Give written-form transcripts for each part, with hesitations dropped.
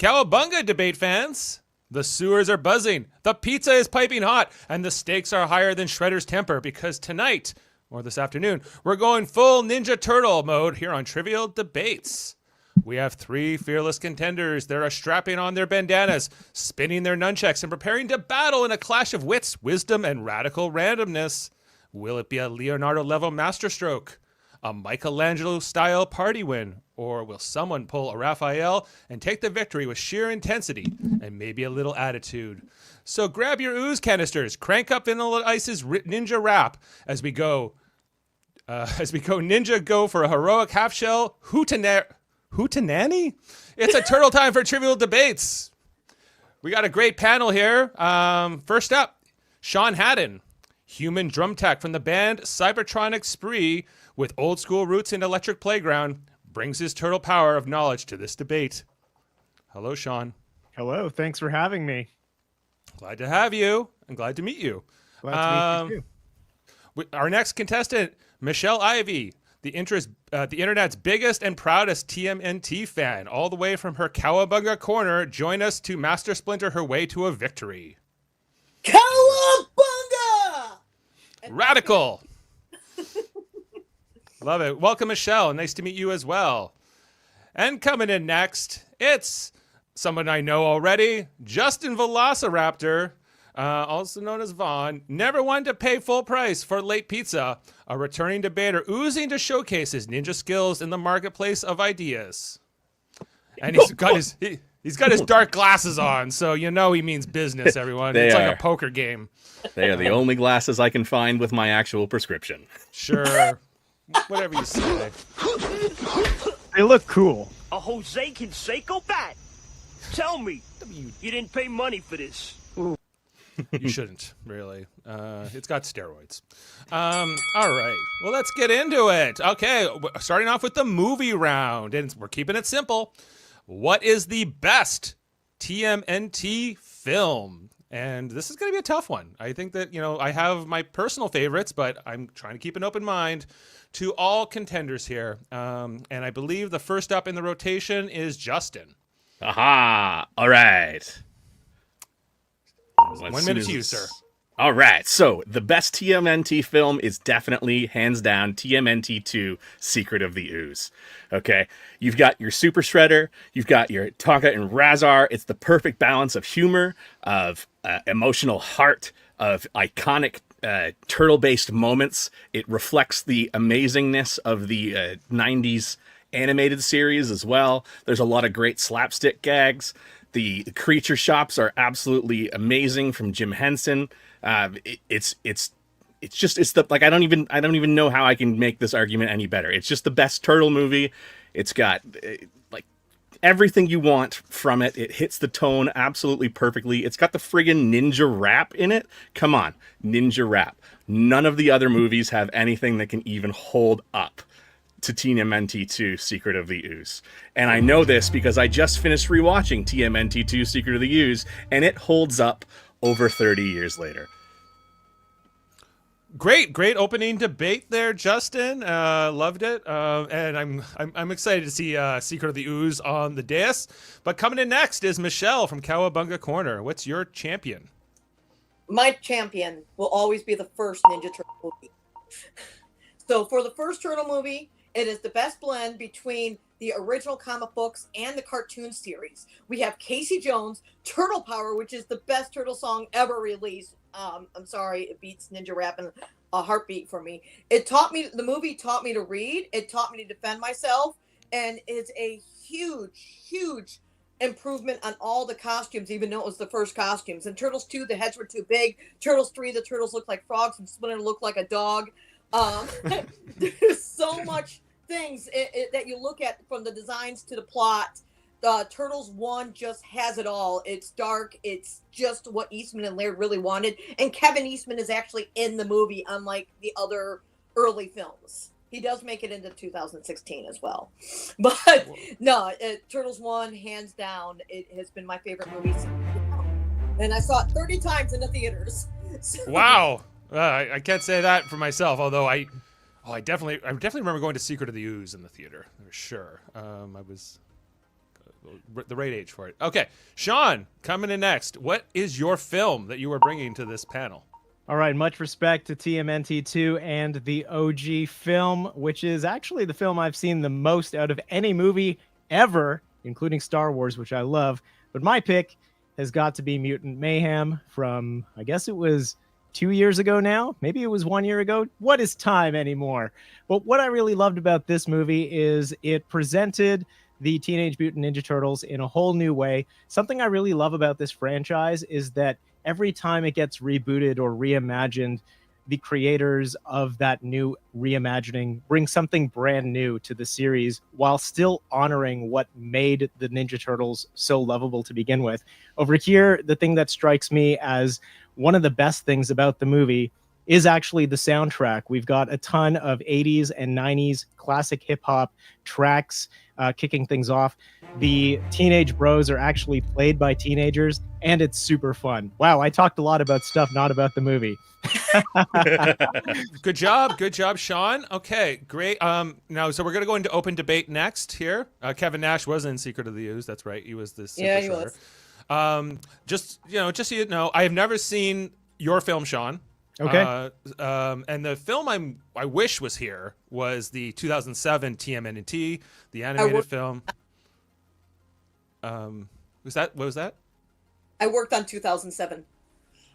Cowabunga, debate fans! The sewers are buzzing, the pizza is piping hot, and the stakes are higher than Shredder's temper because tonight, or this afternoon, we're going full Ninja Turtle mode here on Trivial Debates. We have three fearless contenders. They're strapping on their bandanas, spinning their nunchucks, and preparing to battle in a clash of wits, wisdom, and radical randomness. Will it be a Leonardo-level masterstroke? A Michelangelo-style party win? Or will someone pull a Raphael and take the victory with sheer intensity and maybe a little attitude? So grab your ooze canisters, crank up Vanilla Ice's ninja rap as we go ninja go for a heroic half-shell hootenanny? It's a turtle time for Trivial Debates. We got a great panel here. First up, Sean Haddon, human drum tech from the band Cybertronic Spree with old school roots in Electric Playground, brings his turtle power of knowledge to this debate. Hello, Sean. Hello. Thanks for having me. Glad to have you and glad to meet you. Glad to meet you too. Our next contestant, Michelle Ivy, the internet's biggest and proudest TMNT fan, all the way from her Cowabunga corner. Join us to master splinter her way to a victory. Cowabunga! Radical. Love it. Welcome, Michelle. Nice to meet you as well. And coming in next, it's someone I know already, Justin Velociraptor, also known as Vaughn, never wanted to pay full price for late pizza, a returning debater oozing to showcase his ninja skills in the marketplace of ideas. And he's got his dark glasses on, so you know he means business, everyone. It's like a poker game. They are the only glasses I can find with my actual prescription. Sure. Whatever you say. They look cool. A Jose Canseco bat? Tell me, you didn't pay money for this. You shouldn't, really. It's got steroids. All right. Well, let's get into it. Okay, starting off with the movie round, and we're keeping it simple. What is the best TMNT film? And this is going to be a tough one. I think that, I have my personal favorites, but I'm trying to keep an open mind to all contenders here. And I believe the first up in the rotation is Justin. Aha! All right. 1 minute to you, sir. All right. So the best TMNT film is definitely, hands down, TMNT 2, Secret of the Ooze. Okay. You've got your Super Shredder. You've got your Tonka and Razar. It's the perfect balance of humor, of emotional heart, of iconic turtle-based moments. It reflects the amazingness of the 90s animated series as well. There's a lot of great slapstick gags. The creature shops are absolutely amazing from Jim Henson. It's the, like, I don't even know how I can make this argument any better. It's just the best turtle movie. It's got like everything you want from it. It hits the tone absolutely perfectly. It's got the friggin' ninja rap in it. Come on, ninja rap. None of the other movies have anything that can even hold up to TMNT 2, Secret of the Ooze. And I know this because I just finished rewatching TMNT 2, Secret of the Ooze, and it holds up over 30 years later. Great opening debate there, Justin. Loved it, and I'm excited to see Secret of the Ooze on the dais. But coming in next is Michelle from Cowabunga Corner. What's your champion? My champion will always be the first Ninja Turtle movie. So for the first Turtle movie, it is the best blend between the original comic books and the cartoon series. We have Casey Jones, Turtle Power, which is the best turtle song ever released. I'm sorry, it beats Ninja Rap in a heartbeat for me. The movie taught me to read. It taught me to defend myself. And it's a huge improvement on all the costumes, even though it was the first costumes. In Turtles 2, the heads were too big. Turtles 3, the turtles looked like frogs, and Splinter looked like a dog. There's so much things that you look at, from the designs to the plot. Turtles 1 just has it all. It's dark. It's just what Eastman and Laird really wanted. And Kevin Eastman is actually in the movie, unlike the other early films. He does make it into 2016 as well. But no, Turtles 1, hands down, it has been my favorite movie. And I saw it 30 times in the theaters. So. Wow. I can't say that for myself, although I definitely remember going to Secret of the Ooze in the theater, for sure. I was the right age for it. Okay, Sean, coming in next. What is your film that you are bringing to this panel? All right, much respect to TMNT2 and the OG film, which is actually the film I've seen the most out of any movie ever, including Star Wars, which I love. But my pick has got to be Mutant Mayhem from, I guess it was 2 years ago now. Maybe it was 1 year ago. What is time anymore? But what I really loved about this movie is it presented the Teenage Mutant Ninja Turtles in a whole new way. Something I really love about this franchise is that every time it gets rebooted or reimagined, the creators of that new reimagining bring something brand new to the series while still honoring what made the Ninja Turtles so lovable to begin with. Over here, the thing that strikes me as one of the best things about the movie is actually the soundtrack. We've got a ton of 80s and 90s classic hip hop tracks kicking things off. The Teenage Bros are actually played by teenagers, and it's super fun. Wow, I talked a lot about stuff, not about the movie. Good job, Sean. Okay, great. Now, so we're gonna go into open debate next. Here, Kevin Nash was in Secret of the Ooze. That's right, he was the super Yeah, he shredder. was. Just so you know, I have never seen your film, Sean. Okay. And the film I wish was here was the 2007 TMNT, the animated film. What was that? I worked on 2007.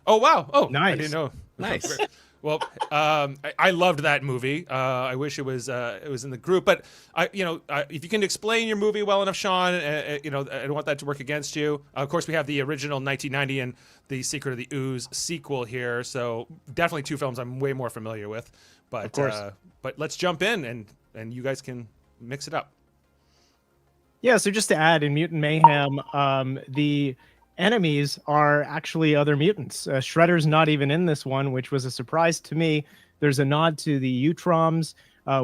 Oh wow! Oh, Nice. I didn't know. Nice. Well, I loved that movie. I wish it was in the group, but if you can explain your movie well enough, Sean, I don't want that to work against you. Of course, we have the original 1990 and the Secret of the Ooze sequel here, so definitely two films I'm way more familiar with. But Of course. But let's jump in and you guys can mix it up. Yeah, so just to add, in Mutant Mayhem, the enemies are actually other mutants. Shredder's not even in this one, which was a surprise to me. There's a nod to the Utroms,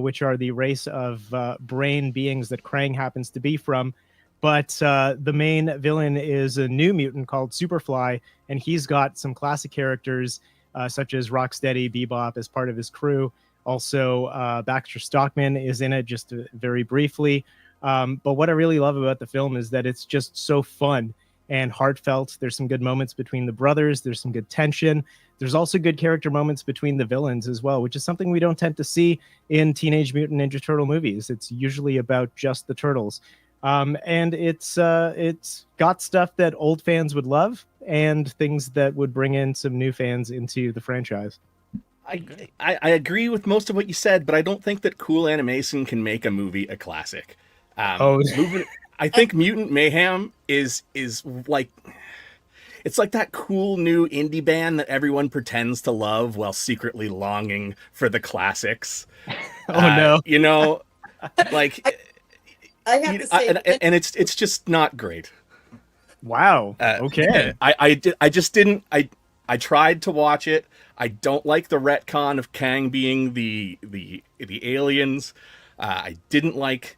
which are the race of brain beings that Krang happens to be from. But the main villain is a new mutant called Superfly, and he's got some classic characters such as Rocksteady, Bebop as part of his crew. Also, Baxter Stockman is in it just very briefly. But what I really love about the film is that it's just so fun and heartfelt. There's some good moments between the brothers. There's some good tension. There's also good character moments between the villains as well, which is something we don't tend to see in Teenage Mutant Ninja Turtle movies. It's usually about just the turtles. And it's got stuff that old fans would love and things that would bring in some new fans into the franchise. I agree with most of what you said, but I don't think that cool animation can make a movie a classic. I think Mutant Mayhem is like, it's like that cool new indie band that everyone pretends to love while secretly longing for the classics. No. Like I have to say, and it's just not great. Wow. Okay. I tried to watch it. I don't like the retcon of Kang being the aliens. I didn't like.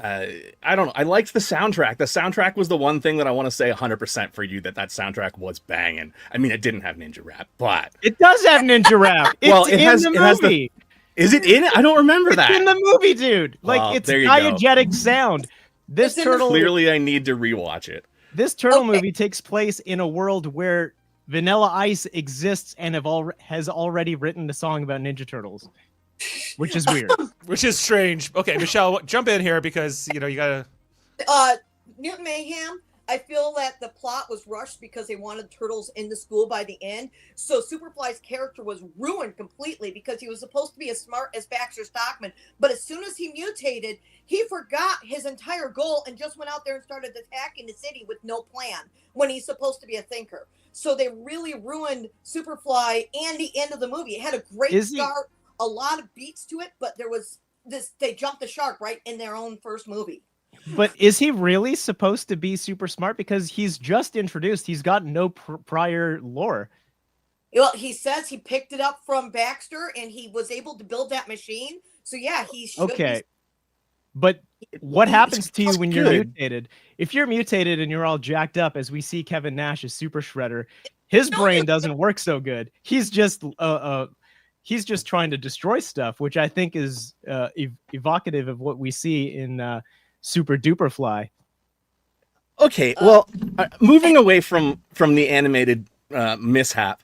I don't know. I liked the soundtrack. The soundtrack was the one thing that I want to say 100% for you that soundtrack was banging. I mean, it didn't have ninja rap, but It does have ninja rap. It's well, it has the it has movie. Is it in it? I don't remember that. It's in the movie, dude. Like, Well, it's there you go. diegetic sound. This It's in the- turtle, Clearly, I need to rewatch it. this turtle Okay. movie takes place in a world where Vanilla Ice exists and has already written a song about Ninja Turtles, which is weird. Which is strange. Okay, Michelle, jump in here because you gotta. Mutant Mayhem, I feel that the plot was rushed because they wanted turtles in the school by the end. So Superfly's character was ruined completely because he was supposed to be as smart as Baxter Stockman. But as soon as he mutated, he forgot his entire goal and just went out there and started attacking the city with no plan when he's supposed to be a thinker. So they really ruined Superfly and the end of the movie. It had a great start, a lot of beats to it, but there was they jumped the shark right in their own first movie. But is he really supposed to be super smart? Because he's just introduced. He's got no prior lore. Well, he says he picked it up from Baxter and he was able to build that machine. So yeah, he should Okay. But what happens to you It's when you're good. mutated? If you're mutated and you're all jacked up, as we see Kevin Nash as Super Shredder, his brain doesn't work so good. He's just trying to destroy stuff, which I think is evocative of what we see in Super Duper Fly. Okay, well, moving away from the animated mishap,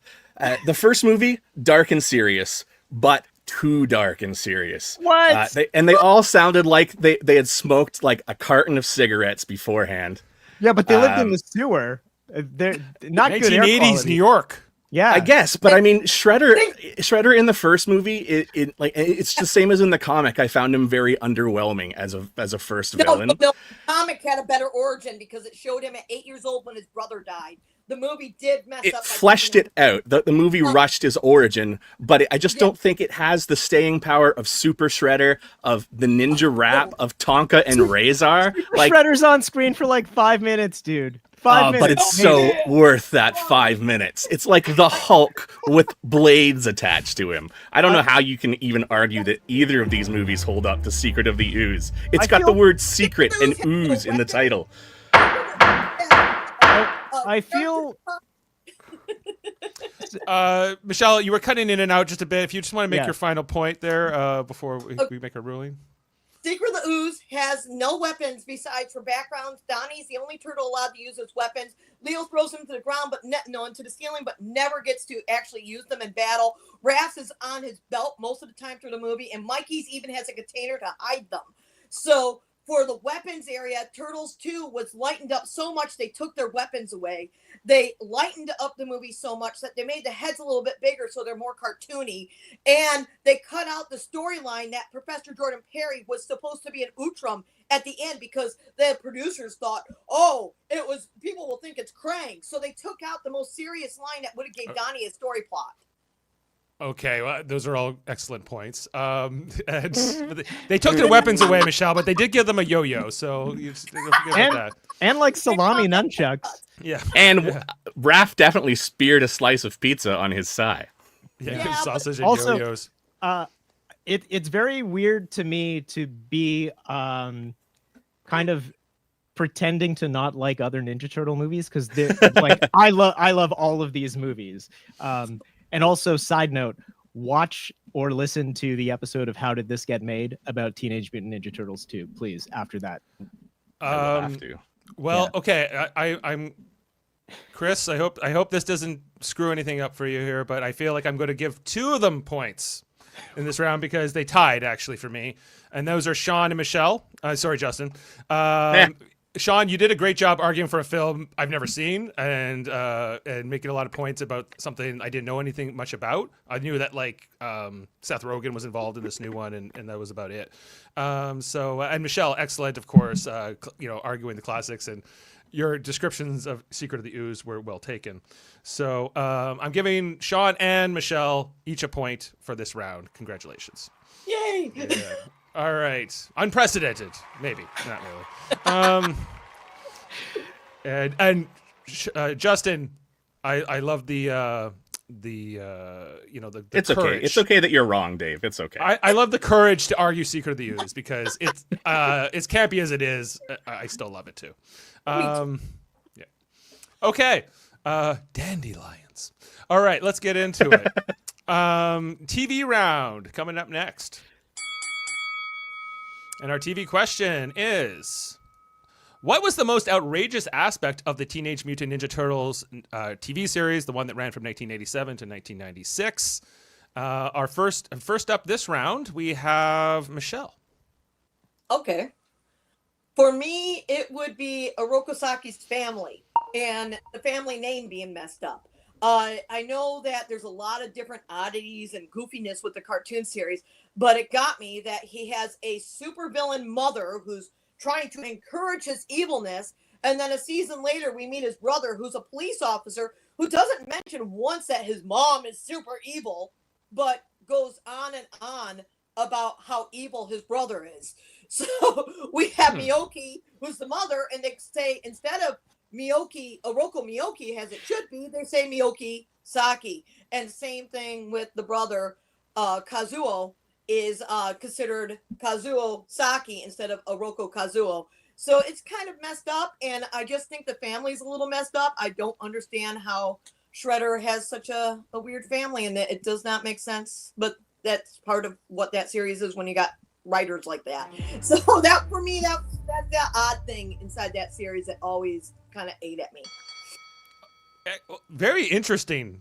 the first movie, dark and serious, but too dark and serious. What? They all sounded like they had smoked like a carton of cigarettes beforehand. Yeah, but they lived in the sewer. They're not good air 1980s quality. New York. Yeah, I guess, but I mean, Shredder in the first movie, it's the same as in the comic. I found him very underwhelming as a first villain. No, the comic had a better origin because it showed him at 8 years old when his brother died. The movie did mess It up. fleshed it out. The movie rushed his origin, but I just don't think it has the staying power of Super Shredder, of the Ninja Rap, of Tonka and Razor. Like, Shredder's on screen for like 5 minutes, dude. 5 minutes. but it's so worth that 5 minutes. It's like the Hulk with blades attached to him. I don't know how you can even argue that either of these movies hold up to Secret of the Ooze. It's got the word secret and ooze in the title. I feel Michelle, you were cutting in and out just a bit. If you just want to make Yeah. your final point there before we make a ruling. Secret of the Ooze has no weapons besides for backgrounds. Donnie's the only turtle allowed to use his weapons. Leo throws them to the ground, but into the ceiling, but never gets to actually use them in battle. Raph's is on his belt most of the time through the movie, and Mikey's even has a container to hide them. So for the weapons area, Turtles 2 was lightened up so much they took their weapons away. They lightened up the movie so much that they made the heads a little bit bigger so they're more cartoony. And they cut out the storyline that Professor Jordan Perry was supposed to be an Outram at the end because the producers thought, oh, it was people will think it's Krang. So they took out the most serious line that would have gave Donnie a story plot. Okay, well, those are all excellent points. And they took their weapons away, Michelle, but they did give them a yo-yo, so don't forget about that. and like salami nunchucks. Yeah, And Raph definitely speared a slice of pizza on his side. yeah, sausage and Also- yo-yos. It's very weird to me to be kind of pretending to not like other Ninja Turtle movies because they're like I love all of these movies. And also, side note, watch or listen to the episode of How Did This Get Made about Teenage Mutant Ninja Turtles 2, please, after that. I will have to. Well, okay, I'm Chris. I hope this doesn't screw anything up for you here, but I feel like I'm going to give two of them points in this round because they tied actually for me, and those are Sean and Michelle. Sorry, Justin. Sean, you did a great job arguing for a film I've never seen and making a lot of points about something I didn't know anything much about. I knew that Seth Rogen was involved in this new one, and that was about it. And Michelle, excellent, of course. Arguing the classics, and your descriptions of Secret of the Ooze were well taken. So I'm giving Sean and Michelle each a point for this round. Yay! Yeah. All right. Unprecedented. Maybe. Not really. Justin, I love the It's courage. okay. It's okay that you're wrong, Dave. It's okay. I love the courage to argue Secret of the Ooze because it's as campy as it is, I still love it too. Yeah. Okay. Dandelions. All right, let's get into it. TV round coming up next. And our TV question is, what was the most outrageous aspect of the Teenage Mutant Ninja Turtles TV series, the one that ran from 1987 to 1996? Our first up this round, we have Michelle. Okay. For me, it would be Orokosaki's family and the family name being messed up. I know that there's a lot of different oddities and goofiness with the cartoon series, but it got me that he has a supervillain mother who's trying to encourage his evilness, and then a season later we meet his brother who's a police officer who doesn't mention once that his mom is super evil, but goes on and on about how evil his brother is. So we have Miyoki, who's the mother, and they say instead of Miyoki, Oroko Miyoki as it should be, they say Miyoki Saki. And same thing with the brother, Kazuo is considered Kazuo Saki instead of Oroko Kazuo. So it's kind of messed up, and I just think the family's a little messed up. I don't understand how Shredder has such a weird family, and it does not make sense, but that's part of what that series is when you got writers like that. So that for me, that's that odd thing inside that series that always kind of ate at me. Very interesting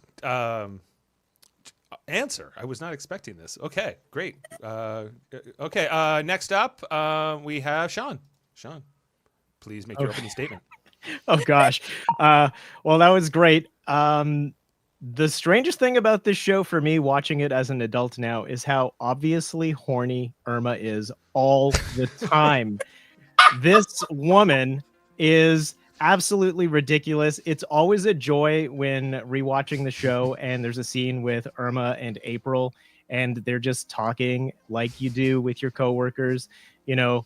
answer. I was not expecting this. Okay, great. Okay, next up, we have Sean. Sean, please make your opening statement. Oh gosh. Well, that was great. The strangest thing about this show for me, watching it as an adult now, is how obviously horny Irma is all the time. This woman is absolutely ridiculous. It's always a joy when rewatching the show and there's a scene with Irma and April and they're just talking like you do with your coworkers. You know,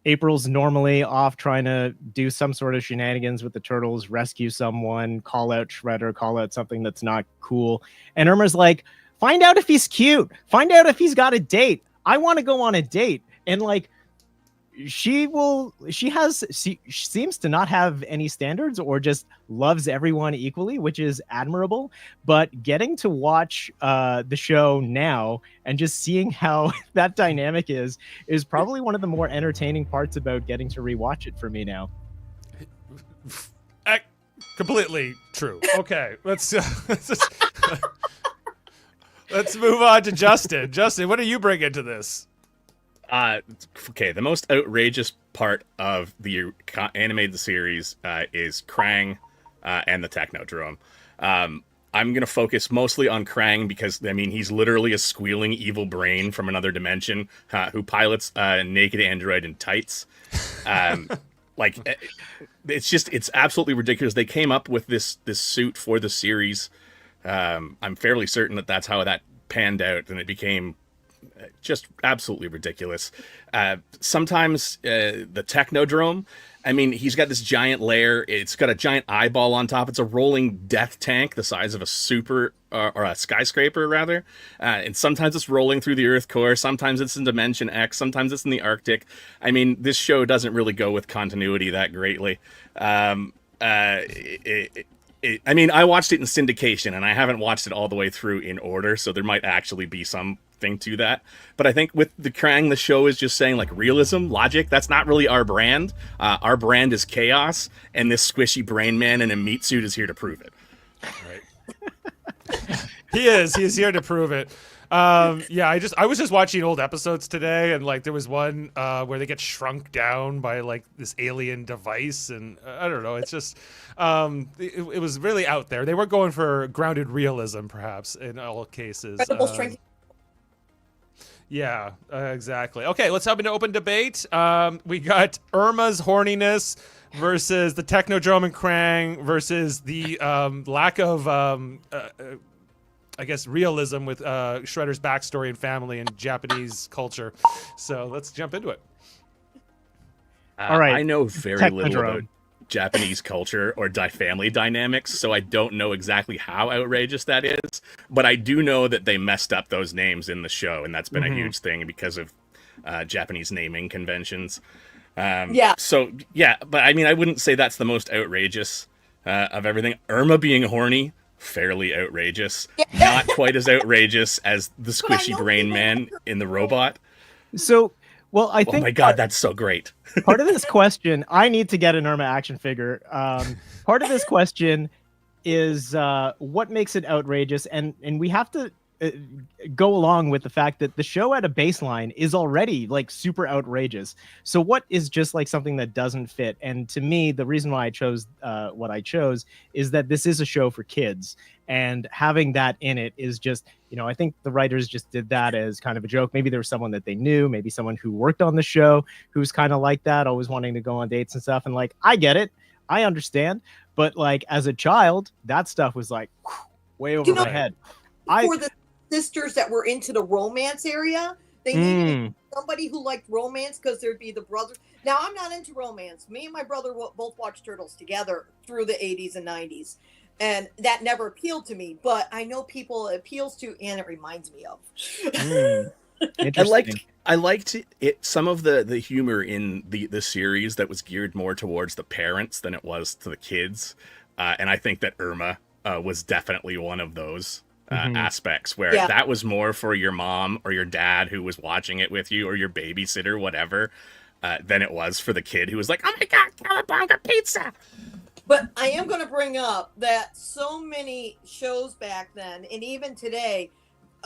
April's normally off trying to do some sort of shenanigans with the turtles, rescue someone, call out Shredder, call out something that's not cool. And Irma's like, find out if he's cute. Find out if he's got a date. I want to go on a date. And like, she seems to not have any standards or just loves everyone equally, which is admirable. But getting to watch the show now and just seeing how that dynamic is probably one of the more entertaining parts about getting to rewatch it for me now. Completely true. Okay, let's let's move on to Justin. Justin, what are you bringing to this? Okay, the most outrageous part of the animated series is Krang and the Technodrome. I'm going to focus mostly on Krang because, I mean, he's literally a squealing evil brain from another dimension who pilots a naked android in tights. Like, it's absolutely ridiculous. They came up with this suit for the series. I'm fairly certain that that's how that panned out, and it became just absolutely ridiculous. Sometimes the Technodrome, I mean, he's got this giant lair. It's got a giant eyeball on top. It's a rolling death tank the size of a or a skyscraper, rather. And sometimes it's rolling through the Earth core. Sometimes it's in Dimension X. Sometimes it's in the Arctic. I mean, this show doesn't really go with continuity that greatly. I mean, I watched it in syndication, and I haven't watched it all the way through in order, so there might actually be something to that. But I think with the Krang, the show is just saying, like, realism, logic, that's not really our brand. Our brand is chaos, and this squishy brain man in a meat suit is here to prove it. Right. He is here to prove it. Yeah, I was just watching old episodes today, and like there was one where they get shrunk down by like this alien device, and I don't know, it's just it was really out there. They were going for grounded realism, perhaps, in all cases. Strength. Yeah, exactly. Okay, let's hop into open debate. We got Irma's horniness versus the Technodrome and Krang versus the lack of I guess realism with Shredder's backstory and family and Japanese culture. So let's jump into it. All right. I know very little about Japanese culture or family dynamics, so I don't know exactly how outrageous that is. But I do know that they messed up those names in the show, and that's been a huge thing because of Japanese naming conventions. Yeah. So, yeah, but I mean, I wouldn't say that's the most outrageous of everything. Irma being horny, fairly outrageous. Not quite as outrageous as the squishy brain man in the robot. So, well, I think... Oh my god, that's so great. Part of this question, I need to get an Irma action figure. Part of this question is what makes it outrageous, and we have to go along with the fact that the show at a baseline is already like super outrageous. So what is just like something that doesn't fit? And to me, the reason why I chose what I chose is that this is a show for kids, and having that in it is just, you know, I think the writers just did that as kind of a joke. Maybe there was someone that they knew, maybe someone who worked on the show who's kind of like that, always wanting to go on dates and stuff. And like, I get it, I understand, but like as a child, that stuff was like way over my head. For the sisters that were into the romance area, they needed somebody who liked romance, because there'd be the brother. Now, I'm not into romance. Me and my brother both watched Turtles together through the 80s and 90s, and that never appealed to me, but I know people it appeals to, and it reminds me of. I liked it. Some of the humor in the series that was geared more towards the parents than it was to the kids, and I think that Irma was definitely one of those aspects, where Yeah. that was more for your mom or your dad who was watching it with you, or your babysitter, whatever, than it was for the kid who was like, oh my God, Cowabunga pizza. But I am going to bring up that so many shows back then, and even today,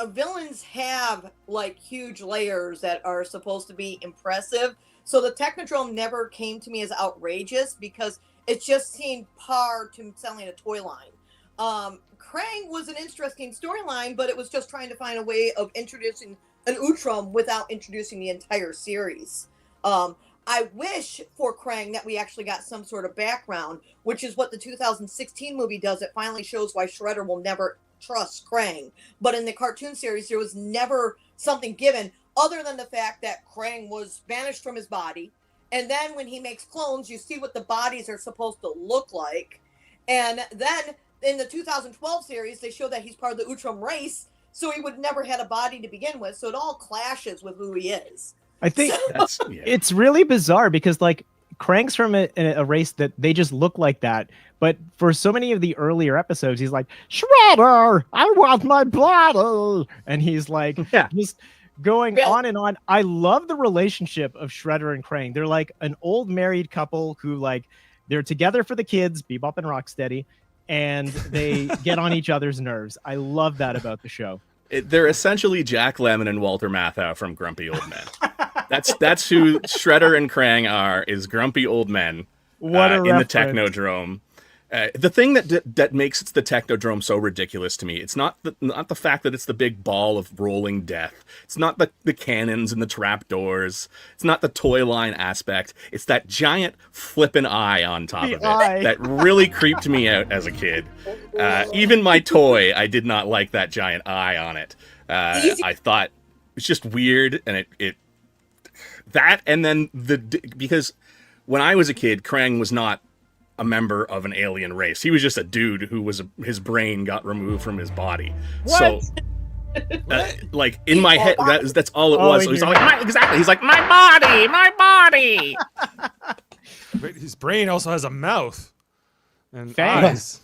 villains have like huge layers that are supposed to be impressive. So the Technodrome never came to me as outrageous because it just seemed par to selling a toy line. Krang was an interesting storyline, but it was just trying to find a way of introducing an Utrom without introducing the entire series. I wish for Krang that we actually got some sort of background, which is what the 2016 movie does. It finally shows why Shredder will never trust Krang. But in the cartoon series, there was never something given other than the fact that Krang was banished from his body. And then when he makes clones, you see what the bodies are supposed to look like. And then in the 2012 series, they show that he's part of the Utrom race, so he would never had a body to begin with. So it all clashes with who he is. I think Yeah. it's really bizarre because like Krang's from a race that they just look like that. But for so many of the earlier episodes, he's like, Shredder, I want my bottle. And he's like, just going on and on. I love the relationship of Shredder and Krang. They're like an old married couple who like, they're together for the kids, Bebop and Rocksteady, and they get on each other's nerves. I love that about the show. They're essentially Jack Lemmon and Walter Matthau from Grumpy Old Men. That's who Shredder and Krang are, is grumpy old men in the Technodrome. The thing that makes the Technodrome so ridiculous to me, it's not the fact that it's the big ball of rolling death. It's not the cannons and the trapdoors. It's not the toy line aspect. It's that giant flippin' eye on top of it that really creeped me out as a kid. Even my toy, I did not like that giant eye on it. I thought it's just weird, and it that, and then because when I was a kid, Krang was not a member of an alien race. He was just a dude who was his brain got removed from his body. What? So like in my head, that's all it was. So he's like, exactly. He's like, my body. His brain also has a mouth and Fangs. eyes.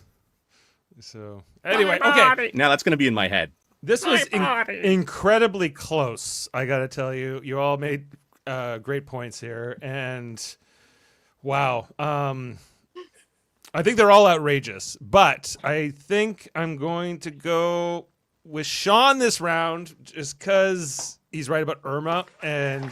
So anyway, okay. Now that's gonna be in my head. This was incredibly close. I gotta tell you, you all made great points here, and wow. I think they're all outrageous, but I think I'm going to go with Sean this round just because he's right about Irma, and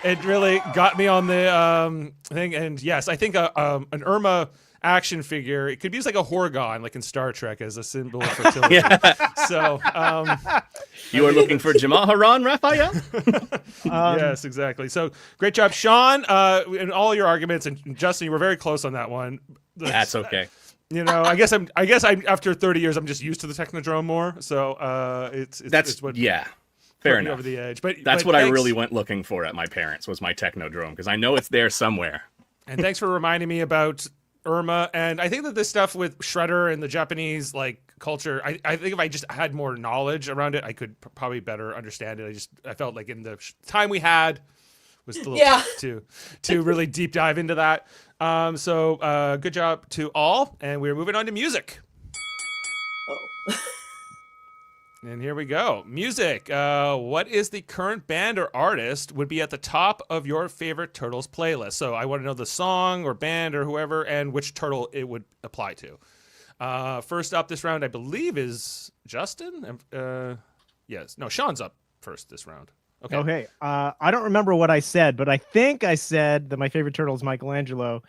it really got me on the thing. And yes, I think an Irma action figure, it could be used like a Horgon, like in Star Trek, as a symbol of fertility. So you are looking for Jamaharan, Raphael? Yes, exactly. So great job, Sean, in all your arguments, and Justin, you were very close on that one. That's okay. You know, I guess I'm after 30 years, I'm just used to the Technodrome more. So it's what fair put me enough. over the edge. But that's what I really went looking for at my parents' was my Technodrome, because I know it's there somewhere. And thanks for reminding me about Irma. And I think that this stuff with Shredder and the Japanese like culture, I think if I just had more knowledge around it, I could probably better understand it. I felt like in the time we had was a little tough to really deep dive into that. So good job to all, and we're moving on to music. And here we go. Music. What is the current band or artist would be at the top of your favorite Turtles playlist? So I want to know the song or band or whoever and which turtle it would apply to. First up this round, I believe, is Justin. Yes. No, Sean's up first this round. Okay. I don't remember what I said, but I think I said that my favorite turtle is Michelangelo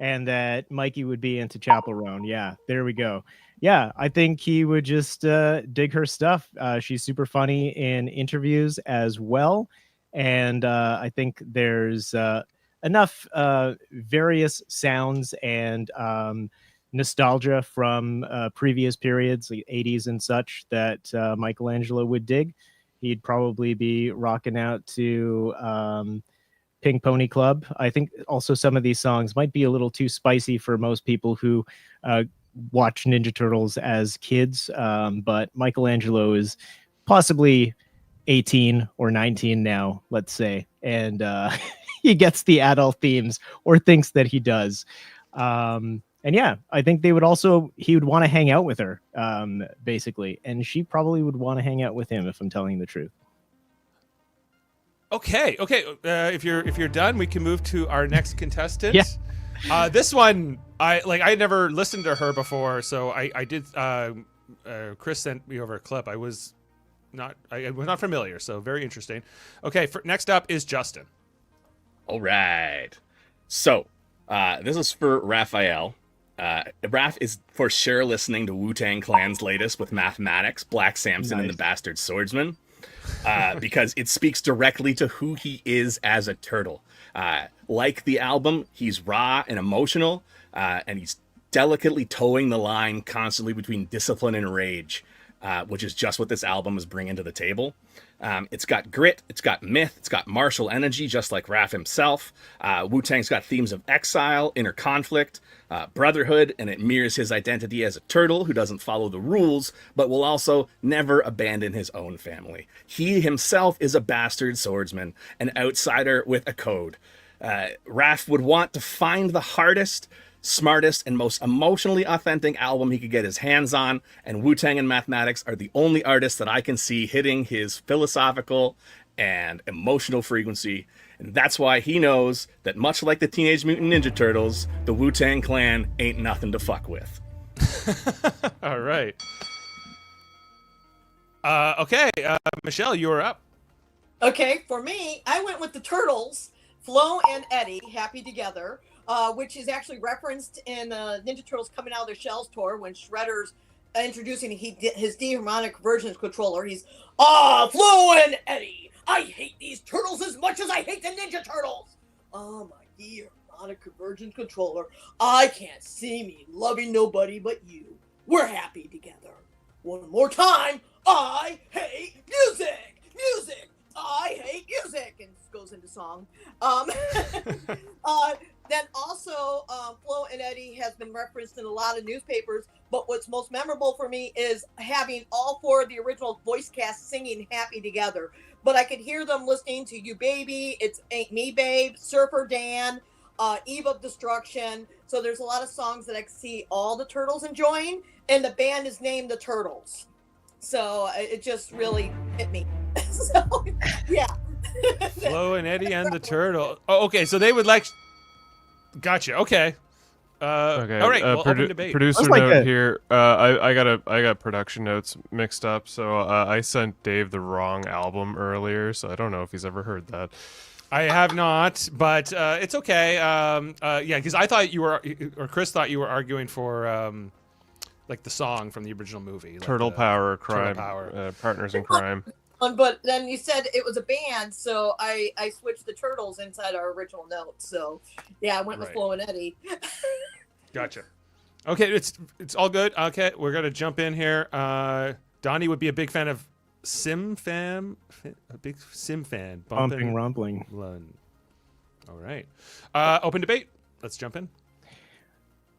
and that Mikey would be into Chapel Roan. Yeah, there we go. Yeah, I think he would just dig her stuff. She's super funny in interviews as well. And I think there's enough various sounds and nostalgia from previous periods, like 80s and such, that Michelangelo would dig. He'd probably be rocking out to Pink Pony Club. I think also some of these songs might be a little too spicy for most people who watch Ninja Turtles as kids, but Michelangelo is possibly 18 or 19 now, let's say, and he gets the adult themes, or thinks that he does. And yeah, I think he would want to hang out with her, basically. And she probably would want to hang out with him, if I'm telling the truth. Okay. If you're done, we can move to our next contestant. Yeah. This one, I had never listened to her before, so I did. Chris sent me over a clip. I was not familiar, so very interesting. Okay, next up is Justin. All right. So, this is for Raphael. Raph is for sure listening to Wu-Tang Clan's latest with Mathematics, Black Samson and the Bastard Swordsman, because it speaks directly to who he is as a turtle. Like the album, he's raw and emotional, and he's delicately towing the line constantly between discipline and rage, which is just what this album is bringing to the table. It's got grit, it's got myth, it's got martial energy, just like Raph himself. Wu-Tang's got themes of exile, inner conflict, brotherhood, and it mirrors his identity as a turtle who doesn't follow the rules, but will also never abandon his own family. He himself is a bastard swordsman, an outsider with a code. Raph would want to find the hardest, smartest, and most emotionally authentic album he could get his hands on, and Wu-Tang and Mathematics are the only artists that I can see hitting his philosophical and emotional frequency, and that's why he knows that much like the Teenage Mutant Ninja Turtles, the Wu-Tang Clan ain't nothing to fuck with. All right. Okay, Michelle, you are up. Okay, for me, I went with the Turtles, Flo and Eddie, Happy Together, which is actually referenced in Ninja Turtles Coming Out of Their Shells tour when Shredder's introducing his D-harmonic convergence controller. He's, Flo and Eddie, I hate these turtles as much as I hate the Ninja Turtles. My D-harmonic convergence controller, I can't see me loving nobody but you. We're happy together. One more time, I hate music! Music! I hate music! And goes into song. Then also, Flo and Eddie has been referenced in a lot of newspapers, but what's most memorable for me is having all four of the original voice cast singing Happy Together. But I could hear them listening to You Baby, It's Ain't Me Babe, Surfer Dan, Eve of Destruction. So there's a lot of songs that I can see all the Turtles enjoying, and the band is named the Turtles. So it just really hit me. So, yeah. Flo and Eddie and the Turtle. Oh, okay, so they would like... Gotcha, okay. Okay. All right, well, open debate. Producer like note a- here. I got production notes mixed up, so I sent Dave the wrong album earlier, so I don't know if he's ever heard that. I have not, but it's okay. Yeah, because I thought you were, or Chris thought you were arguing for like the song from the original movie. Like Turtle Power, crime, Power. partners in crime. But then you said it was a band, so I switched the Turtles inside our original notes. So yeah, I went with Right. Flo and Eddie. Gotcha. Okay, it's all good. Okay, we're gonna jump in here. Donnie would be a big fan of a big Sim fan. Bumping, rumbling. Lun. All right. Open debate. Let's jump in.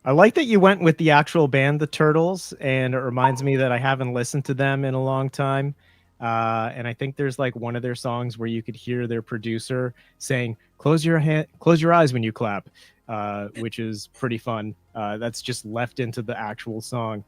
I like that you went with the actual band, the Turtles, and it reminds me that I haven't listened to them in a long time. And I think there's like one of their songs where you could hear their producer saying, close your eyes when you clap, which is pretty fun. That's just left into the actual song.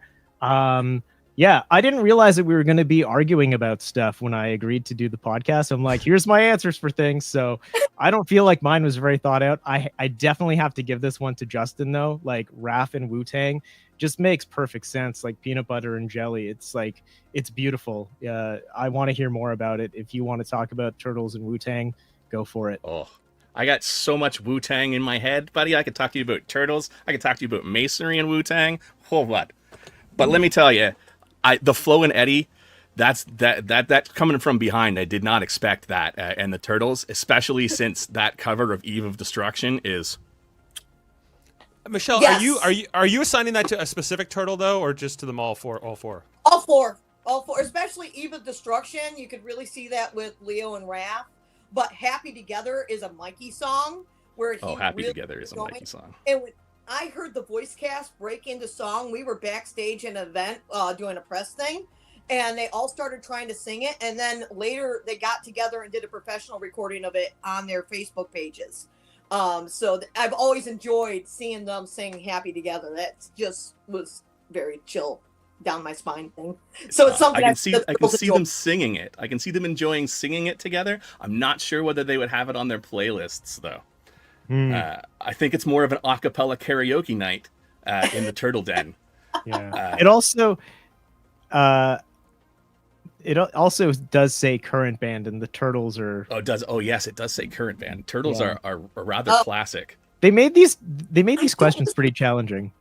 Yeah, I didn't realize that we were going to be arguing about stuff when I agreed to do the podcast. I'm like, here's my answers for things. So I don't feel like mine was very thought out. I definitely have to give this one to Justin, though. Like Raph and Wu-Tang just makes perfect sense. Like peanut butter and jelly. It's like, it's beautiful. I want to hear more about it. If you want to talk about Turtles and Wu-Tang, go for it. Oh, I got so much Wu-Tang in my head, buddy. I could talk to you about Turtles. I could talk to you about Masonry and Wu-Tang. Whole what? But let me tell you, the Flo and Eddie, that's coming from behind. I did not expect that. And the Turtles, especially since that cover of Eve of Destruction is... Michelle, Yes. are you assigning that to a specific turtle though, or just to them all four? All four, especially Eve of Destruction. You could really see that with Leo and Raph. But Happy Together is a Mikey song where he Happy really Together is a going. Mikey song. And when I heard the voice cast break into song, we were backstage in an event doing a press thing, and they all started trying to sing it. And then later they got together and did a professional recording of it on their Facebook pages. So I've always enjoyed seeing them sing happy together. That just was very chill down my spine thing. So it's something I can see them singing it. I can see them enjoying singing it together. I'm not sure whether they would have it on their playlists though. I think it's more of an a cappella karaoke night in the Turtle Den. Yeah. It also does say current band, and the Turtles are. Oh, it does. Oh, yes, it does say current band. Turtles are rather classic. They made these questions pretty challenging.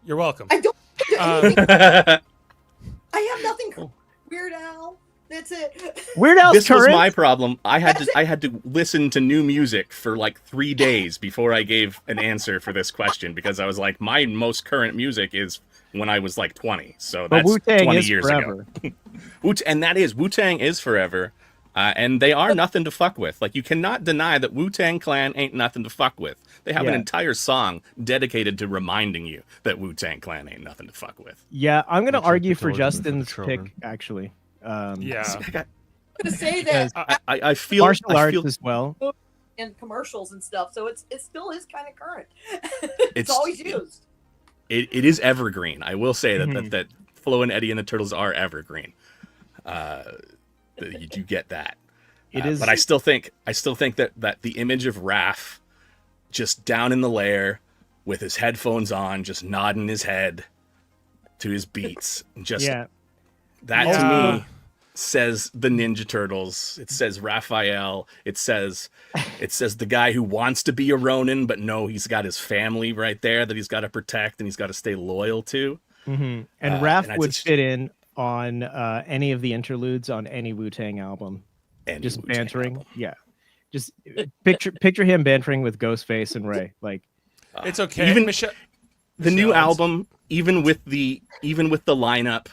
You're welcome. I don't. I have nothing. Weird Al. That's it. Weird Al's This was current. my problem. I had to listen to new music for like 3 days before I gave an answer for this question because I was like, my most current music is when I was like 20. So But that's Wu-Tang 20 is years forever. ago. And that is Wu-Tang is forever. And they are nothing to fuck with. Like, you cannot deny that Wu-Tang Clan ain't nothing to fuck with. They have an entire song dedicated to reminding you that Wu-Tang Clan ain't nothing to fuck with. Yeah, I'm gonna Much like argue the for children for the Justin's children. pick, actually. Yeah. I'm gonna say that I feel Martial arts as well. in commercials and stuff, so it still is kind of current. It's- it's always used. it is evergreen. I will say that Flo and Eddie and the Turtles are evergreen. You do get that. It is, But I still think that the image of Raph just down in the lair with his headphones on, just nodding his head to his beats, just that to me says the Ninja Turtles. It says Raphael. It says the guy who wants to be a Ronin, but no, he's got his family right there that he's got to protect and he's got to stay loyal to. And Raph and I would just- fit in on any of the interludes on any Wu-Tang album. Any Just Wu-Tang bantering. album. Yeah. Just picture him bantering with Ghostface and Ray. Like, It's okay. Even Michelle. the new Michelle's- album, even with the lineup,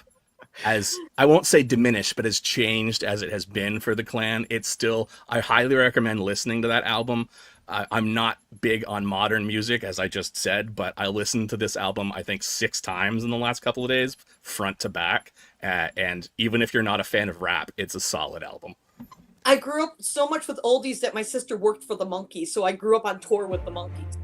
as I won't say diminished, but as changed as it has been for the Clan, it's still, I highly recommend listening to that album. I'm not big on modern music, as I just said, but I listened to this album, I think 6 times in the last couple of days, front to back. And even if you're not a fan of rap, it's a solid album. I grew up so much with oldies that my sister worked for the Monkees, so I grew up on tour with the Monkees.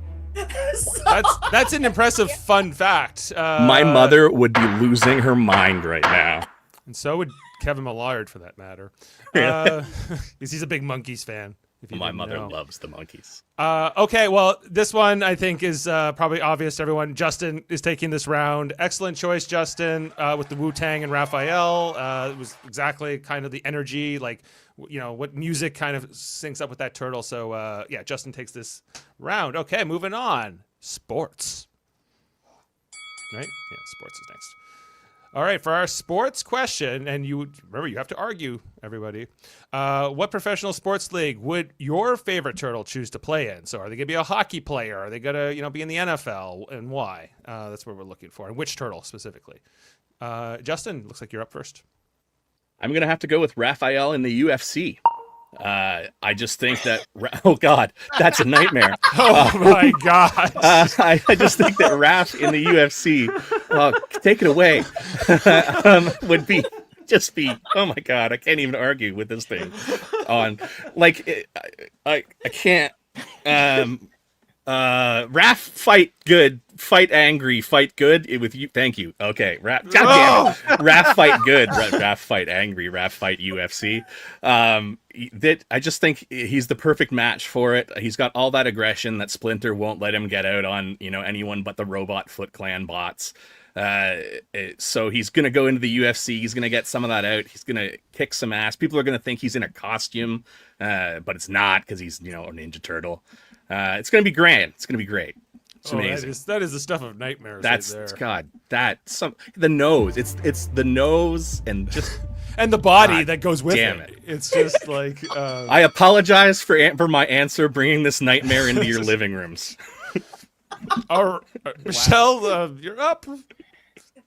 That's an impressive fun fact. My mother would be losing her mind right now. And so would Kevin Millard, for that matter. Because he's a big Monkees fan. If you My didn't mother know. loves the Monkees. Okay, well, this one I think is probably obvious to everyone. Justin is taking this round. Excellent choice, Justin, with the Wu-Tang and Raphael. It was exactly kind of the energy, like, you know, what music kind of syncs up with that turtle. So, yeah, Justin takes this round. Okay, moving on. Sports. Right? Yeah, sports is next. All right, for our sports question, and you remember you have to argue, everybody. What professional sports league would your favorite turtle choose to play in? So, are they going to be a hockey player? Are they going to, be in the NFL, and why? That's what we're looking for, and which turtle specifically? Justin, looks like you're up first. I'm going to have to go with Raphael in the UFC. I just think that, oh God, that's a nightmare. Oh my God. I just think that Raph in the UFC, take it away, would be, oh my God, I can't even argue with this thing on, like, I can't, Raph fight good, fight angry, fight good with you. Thank you. Okay, Raph. God damn it. Raph fight good, Raph fight angry, Raph fight UFC. That I just think he's the perfect match for it. He's got all that aggression that Splinter won't let him get out on, anyone but the Robot Foot Clan bots. So he's gonna go into the UFC. He's gonna get some of that out. He's gonna kick some ass. People are gonna think he's in a costume, but it's not because he's a Ninja Turtle. It's gonna be grand. It's gonna be great. It's amazing. That is the stuff of nightmares. That's right there. God. The nose. It's the nose and just And the body God that goes with damn it. it. It's just like. I apologize for my answer bringing this nightmare into your living rooms. Michelle, you're up.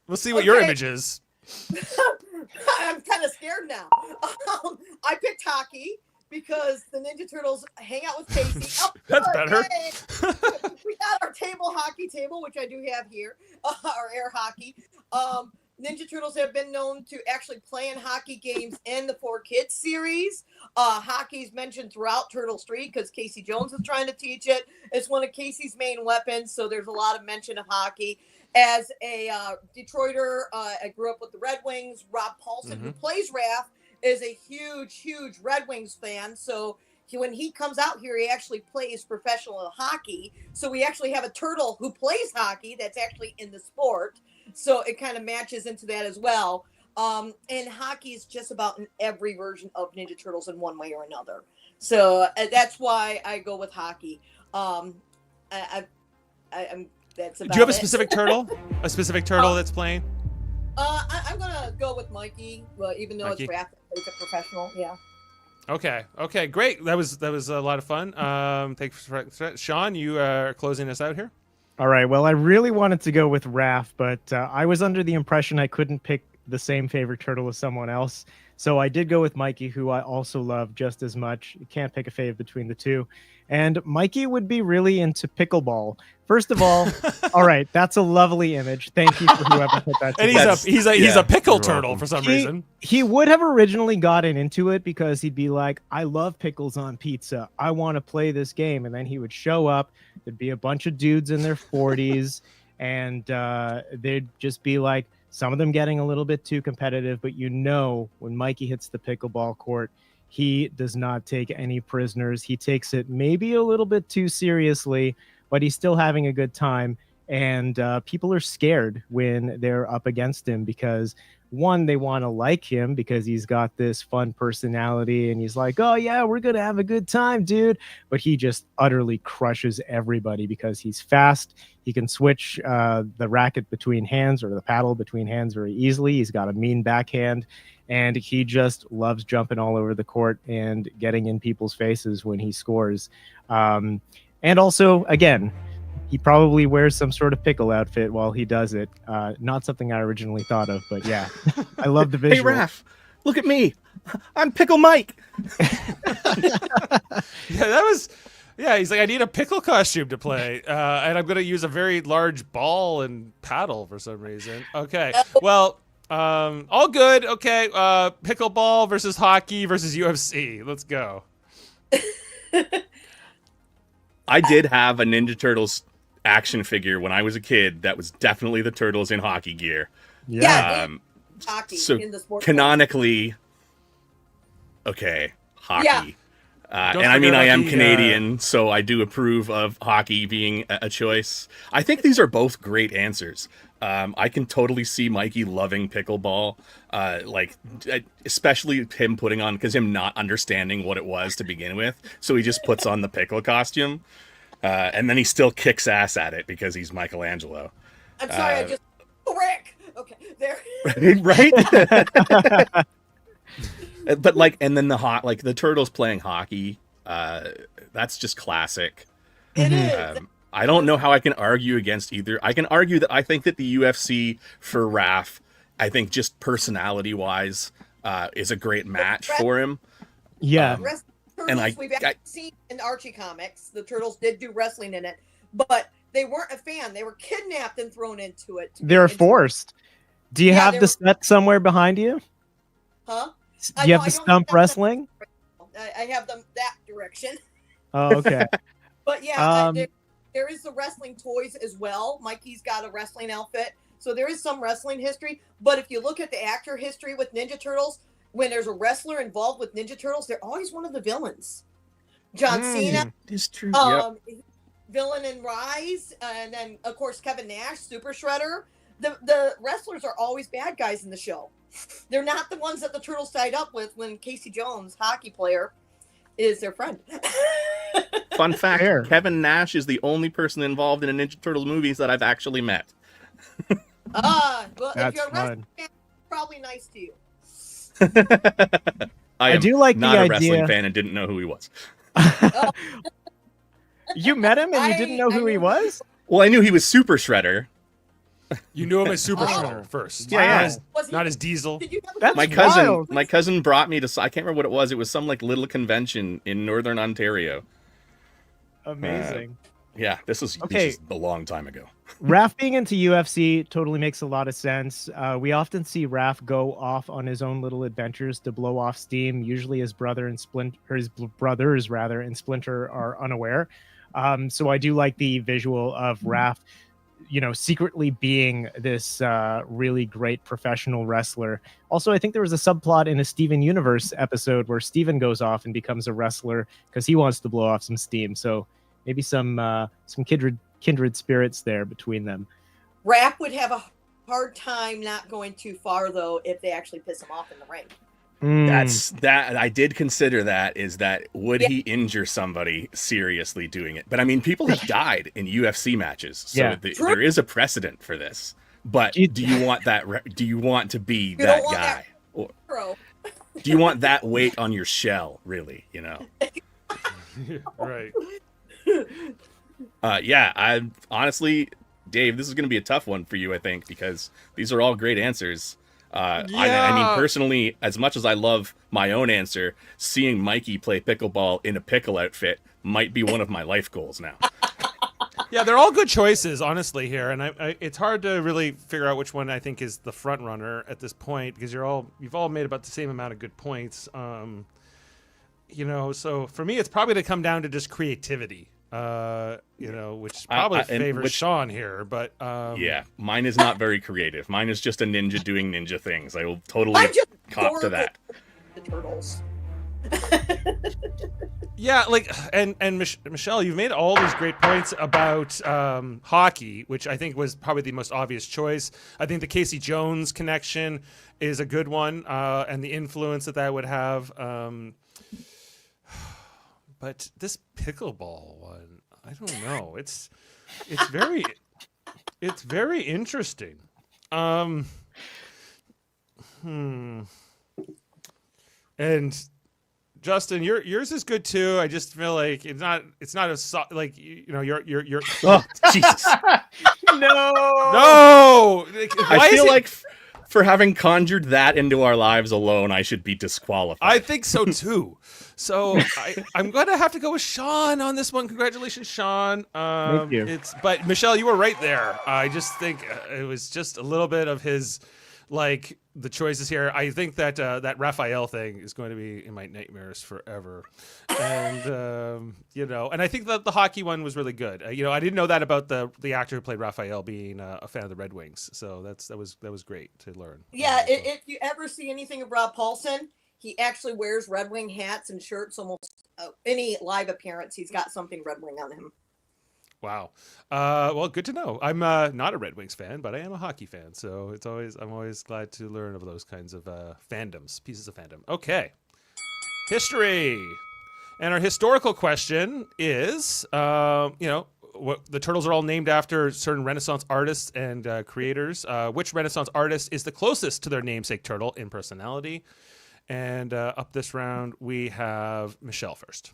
We'll see what your Okay. image is. I'm kind of scared now. I picked hockey because the Ninja Turtles hang out with Casey. Oh, That's good, better. yay. We got our hockey table, which I do have here, our air hockey. Ninja Turtles have been known to actually play in hockey games in the 4Kids series. Hockey's mentioned throughout Turtle Street because Casey Jones is trying to teach it. It's one of Casey's main weapons, so there's a lot of mention of hockey. As a Detroiter, I grew up with the Red Wings. Rob Paulson, who plays Raph, is a huge Red Wings fan. So when he comes out here, he actually plays professional hockey. So we actually have a turtle who plays hockey that's actually in the sport. So it kind of matches into that as well. And hockey is just about in every version of Ninja Turtles in one way or another. So that's why I go with hockey. I'm that's about. Do you have a it. specific turtle? A specific turtle that's playing? I'm gonna go with Mikey. Well, even though Mikey. it's Raph, it's a professional. Yeah. Okay, great. That was a lot of fun. Thanks for Sean. You are closing us out here. All right. Well, I really wanted to go with Raph, but I was under the impression I couldn't pick the same favorite turtle as someone else. So I did go with Mikey, who I also love just as much. You can't pick a fave between the two. And Mikey would be really into pickleball. First of all, all right, that's a lovely image. Thank you for whoever put that And together. he's a pickle You're turtle welcome. for some reason. He would have originally gotten into it because he'd be like, I love pickles on pizza. I want to play this game. And then he would show up. There'd be a bunch of dudes in their 40s. And they'd just be like, some of them getting a little bit too competitive. But you know, when Mikey hits the pickleball court, he does not take any prisoners. He takes it maybe a little bit too seriously, but he's still having a good time. And people are scared when they're up against him because, one, they want to like him because he's got this fun personality and he's like, oh, yeah, we're going to have a good time, dude. But he just utterly crushes everybody because he's fast. He can switch the racket between hands or the paddle between hands very easily. He's got a mean backhand. And he just loves jumping all over the court and getting in people's faces when he scores. And also, again, he probably wears some sort of pickle outfit while he does it. Not something I originally thought of, but yeah, I love the Hey, visual. Raph, look at me. I'm Pickle Mike. Yeah, he's like, I need a pickle costume to play, and I'm going to use a very large ball and paddle for some reason. Okay, well, all good. Okay, pickleball versus hockey versus UFC. Let's go. I did have a Ninja Turtles action figure when I was a kid that was definitely the Turtles in hockey gear. Yeah. Hockey So in the sport. canonically, okay, hockey. Yeah. And I mean, forget I about am the, Canadian, so I do approve of hockey being a choice. I think these are both great answers. I can totally see Mikey loving pickleball, especially him putting on, because him not understanding what it was to begin with. So he just puts on the pickle costume, and then he still kicks ass at it because he's Michelangelo. I'm sorry, I just Rick. Okay, there. Right? But and then the Turtles playing hockey, that's just classic. It is. I don't know how I can argue against either. I can argue that I think that the UFC for Raph, I think just personality-wise, is a great match for him. Yeah. Turtles, we've actually seen in Archie comics, the Turtles did do wrestling in it, but they weren't a fan. They were kidnapped and thrown into it. They're forced. Do you have the set somewhere behind you? Huh? Do you have the stump wrestling? I have them that direction. Oh, okay. But yeah, there is the wrestling toys as well. Mikey's got a wrestling outfit. So there is some wrestling history. But if you look at the actor history with Ninja Turtles, when there's a wrestler involved with Ninja Turtles, they're always one of the villains. John Cena. It's true. Villain in Rise. And then, of course, Kevin Nash, Super Shredder. The wrestlers are always bad guys in the show. They're not the ones that the Turtles tied up with when Casey Jones, hockey player, is their friend. Fun fact, Kevin Nash is the only person involved in a Ninja Turtles movies that I've actually met. Well, That's if you're a wrestling fun. fan, probably nice to you. I do like not the a wrestling idea- fan and didn't know who he was. You met him and you didn't know who he was? Well, I knew he was Super Shredder. You knew him as Super Shredder first. Yeah. Not as Diesel. Did you have That's wild. My cousin brought me to, I can't remember what it was. It was some little convention in Northern Ontario. Amazing. Yeah, this was Okay. a long time ago. Raph being into UFC totally makes a lot of sense. We often see Raph go off on his own little adventures to blow off steam. Usually, his brother and Splinter, or his brothers rather, and Splinter are unaware. So I do like the visual of Raph, secretly being this really great professional wrestler. Also, I think there was a subplot in a Steven Universe episode where Steven goes off and becomes a wrestler because he wants to blow off some steam. So maybe some kindred spirits there between them. Raph would have a hard time not going too far, though, if they actually piss him off in the ring. That's that. I did consider that. Is that would he injure somebody seriously doing it? But I mean, people have died in UFC matches, so there is a precedent for this. But do you want that? Do you want to be that guy? Or do you want that weight on your shell? Really, Right. Yeah. I honestly, Dave, this is going to be a tough one for you, I think, because these are all great answers. I mean, personally, as much as I love my own answer, seeing Mikey play pickleball in a pickle outfit might be one of my life goals now. Yeah, they're all good choices, honestly, here, and it's hard to really figure out which one I think is the front runner at this point because you've all made about the same amount of good points. So for me, it's probably to come down to just creativity. Which probably favors Sean here, but yeah, mine is not very creative. Mine is just a ninja doing ninja things. I will totally cop to that. The turtles. Yeah, and Michelle, you've made all these great points about hockey, which I think was probably the most obvious choice. I think the Casey Jones connection is a good one, and the influence that would have. But this pickleball one, I don't know. It's very interesting. And Justin, yours is good too. I just feel like it's not you're oh, Jesus. No. I feel like for having conjured that into our lives alone, I should be disqualified. I think so too. So I'm going to have to go with Sean on this one. Congratulations, Sean. Thank you. But Michelle, you were right there. I just think it was just a little bit of his, the choices here. I think that that Raphael thing is going to be in my nightmares forever. And, and I think that the hockey one was really good. I didn't know that about the actor who played Raphael being a fan of the Red Wings. So that was great to learn. Yeah, if you ever see anything of Rob Paulson, he actually wears Red Wing hats and shirts almost any live appearance. He's got something Red Wing on him. Wow. Well, good to know. I'm not a Red Wings fan, but I am a hockey fan. So I'm always glad to learn of those kinds of fandoms, pieces of fandom. Okay. History. And our historical question is, the turtles are all named after certain Renaissance artists and creators. Which Renaissance artist is the closest to their namesake turtle in personality? And up this round, we have Michelle first.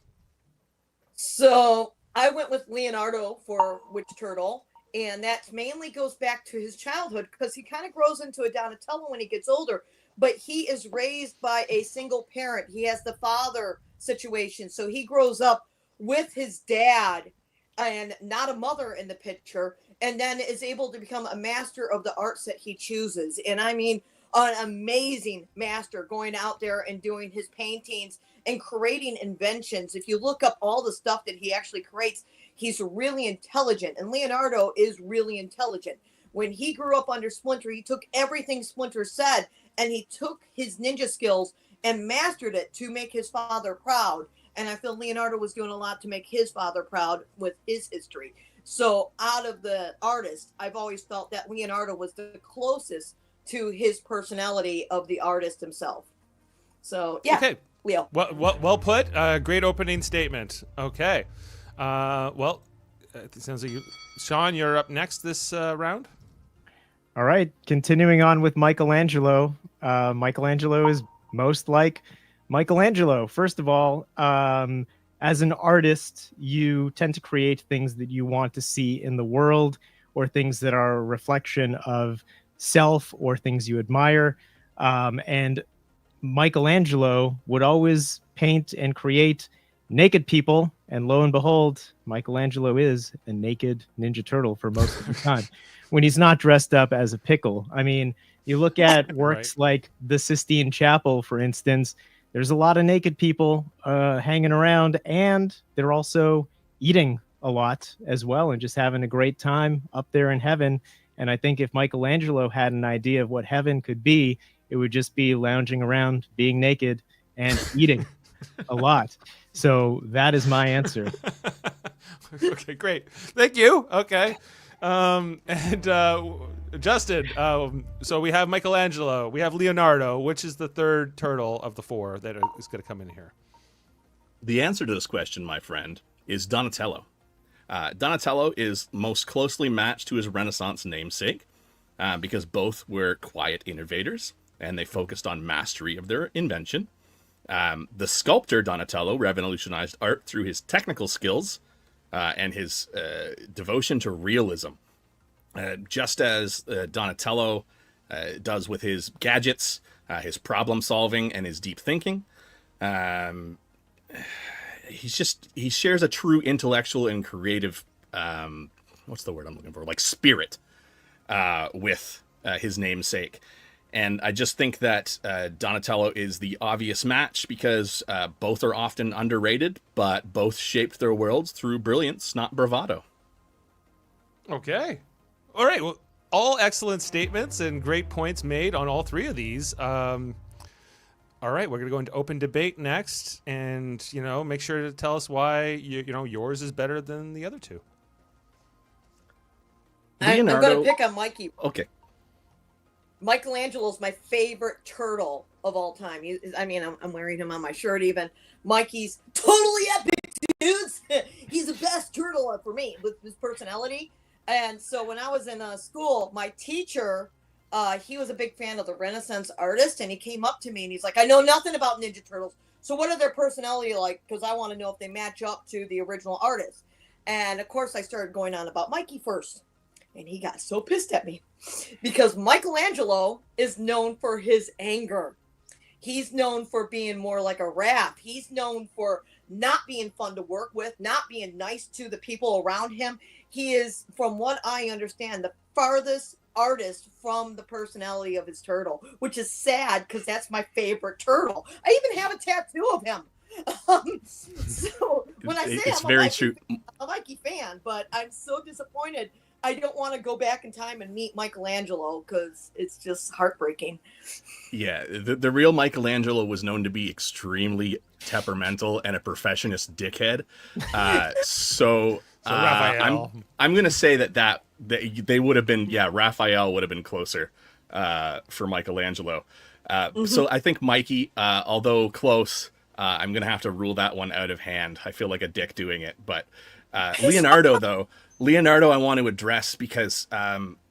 So I went with Leonardo for which turtle, and that mainly goes back to his childhood because he kind of grows into a Donatello when he gets older, but he is raised by a single parent. He has the father situation, so he grows up with his dad and not a mother in the picture, and then is able to become a master of the arts that he chooses. And I mean, an amazing master going out there and doing his paintings and creating inventions. If you look up all the stuff that he actually creates, he's really intelligent. And Leonardo is really intelligent. When he grew up under Splinter, he took everything Splinter said and he took his ninja skills and mastered it to make his father proud. And I feel Leonardo was doing a lot to make his father proud with his history. So out of the artists, I've always felt that Leonardo was the closest to his personality of the artist himself. So yeah, okay. Leo. Well put. Great opening statement. Okay. It sounds like Sean, you're up next this round. All right. Continuing on with Michelangelo. Michelangelo is most like Michelangelo. First of all, as an artist, you tend to create things that you want to see in the world or things that are a reflection of self or things you admire. And Michelangelo would always paint and create naked people, and lo and behold, Michelangelo is a naked Ninja Turtle for most of the time when he's not dressed up as a pickle. I mean, you look at works like the Sistine Chapel, for instance, there's a lot of naked people hanging around, and they're also eating a lot as well and just having a great time up there in heaven. And I think if Michelangelo had an idea of what heaven could be, it would just be lounging around, being naked, and eating a lot. So that is my answer. Okay, great. Thank you. Okay. Justin, so we have Michelangelo, we have Leonardo. Which is the third turtle of the four that is going to come in here? The answer to this question, my friend, is Donatello. Donatello is most closely matched to his Renaissance namesake because both were quiet innovators and they focused on mastery of their invention. The sculptor Donatello revolutionized art through his technical skills and his devotion to realism. Just as Donatello does with his gadgets, his problem solving, and his deep thinking, he shares a true intellectual and creative what's the word I'm looking for, like spirit with his namesake. And I just think that Donatello is the obvious match because both are often underrated, but both shaped their worlds through brilliance, not bravado. Okay. All right. Well, all excellent statements and great points made on all three of these. All right, we're going to go into open debate next, and make sure to tell us why yours is better than the other two. I'm going to pick on Mikey. Okay. Michelangelo's my favorite turtle of all time. I'm wearing him on my shirt even. Mikey's totally epic, dudes. He's the best turtle for me with his personality. And so when I was in school, my teacher, he was a big fan of the Renaissance artist, and he came up to me and he's like, I know nothing about Ninja Turtles. So what are their personality like? Because I want to know if they match up to the original artist. And of course I started going on about Mikey first. And he got so pissed at me because Michelangelo is known for his anger. He's known for being more like a Raph. He's known for not being fun to work with, not being nice to the people around him. He is, from what I understand, the farthest artist from the personality of his turtle, which is sad because that's my favorite turtle. I even have a tattoo of him. So when I say it's very true. I'm a Mikey fan, but I'm so disappointed. I don't want to go back in time and meet Michelangelo because it's just heartbreaking. Yeah, the real Michelangelo was known to be extremely temperamental and a perfectionist dickhead. So Raphael. I'm going to say that they would have been, Raphael would have been closer for Michelangelo. So I think Mikey, although close, I'm going to have to rule that one out of hand. I feel like a dick doing it. But Leonardo, though, I want to address because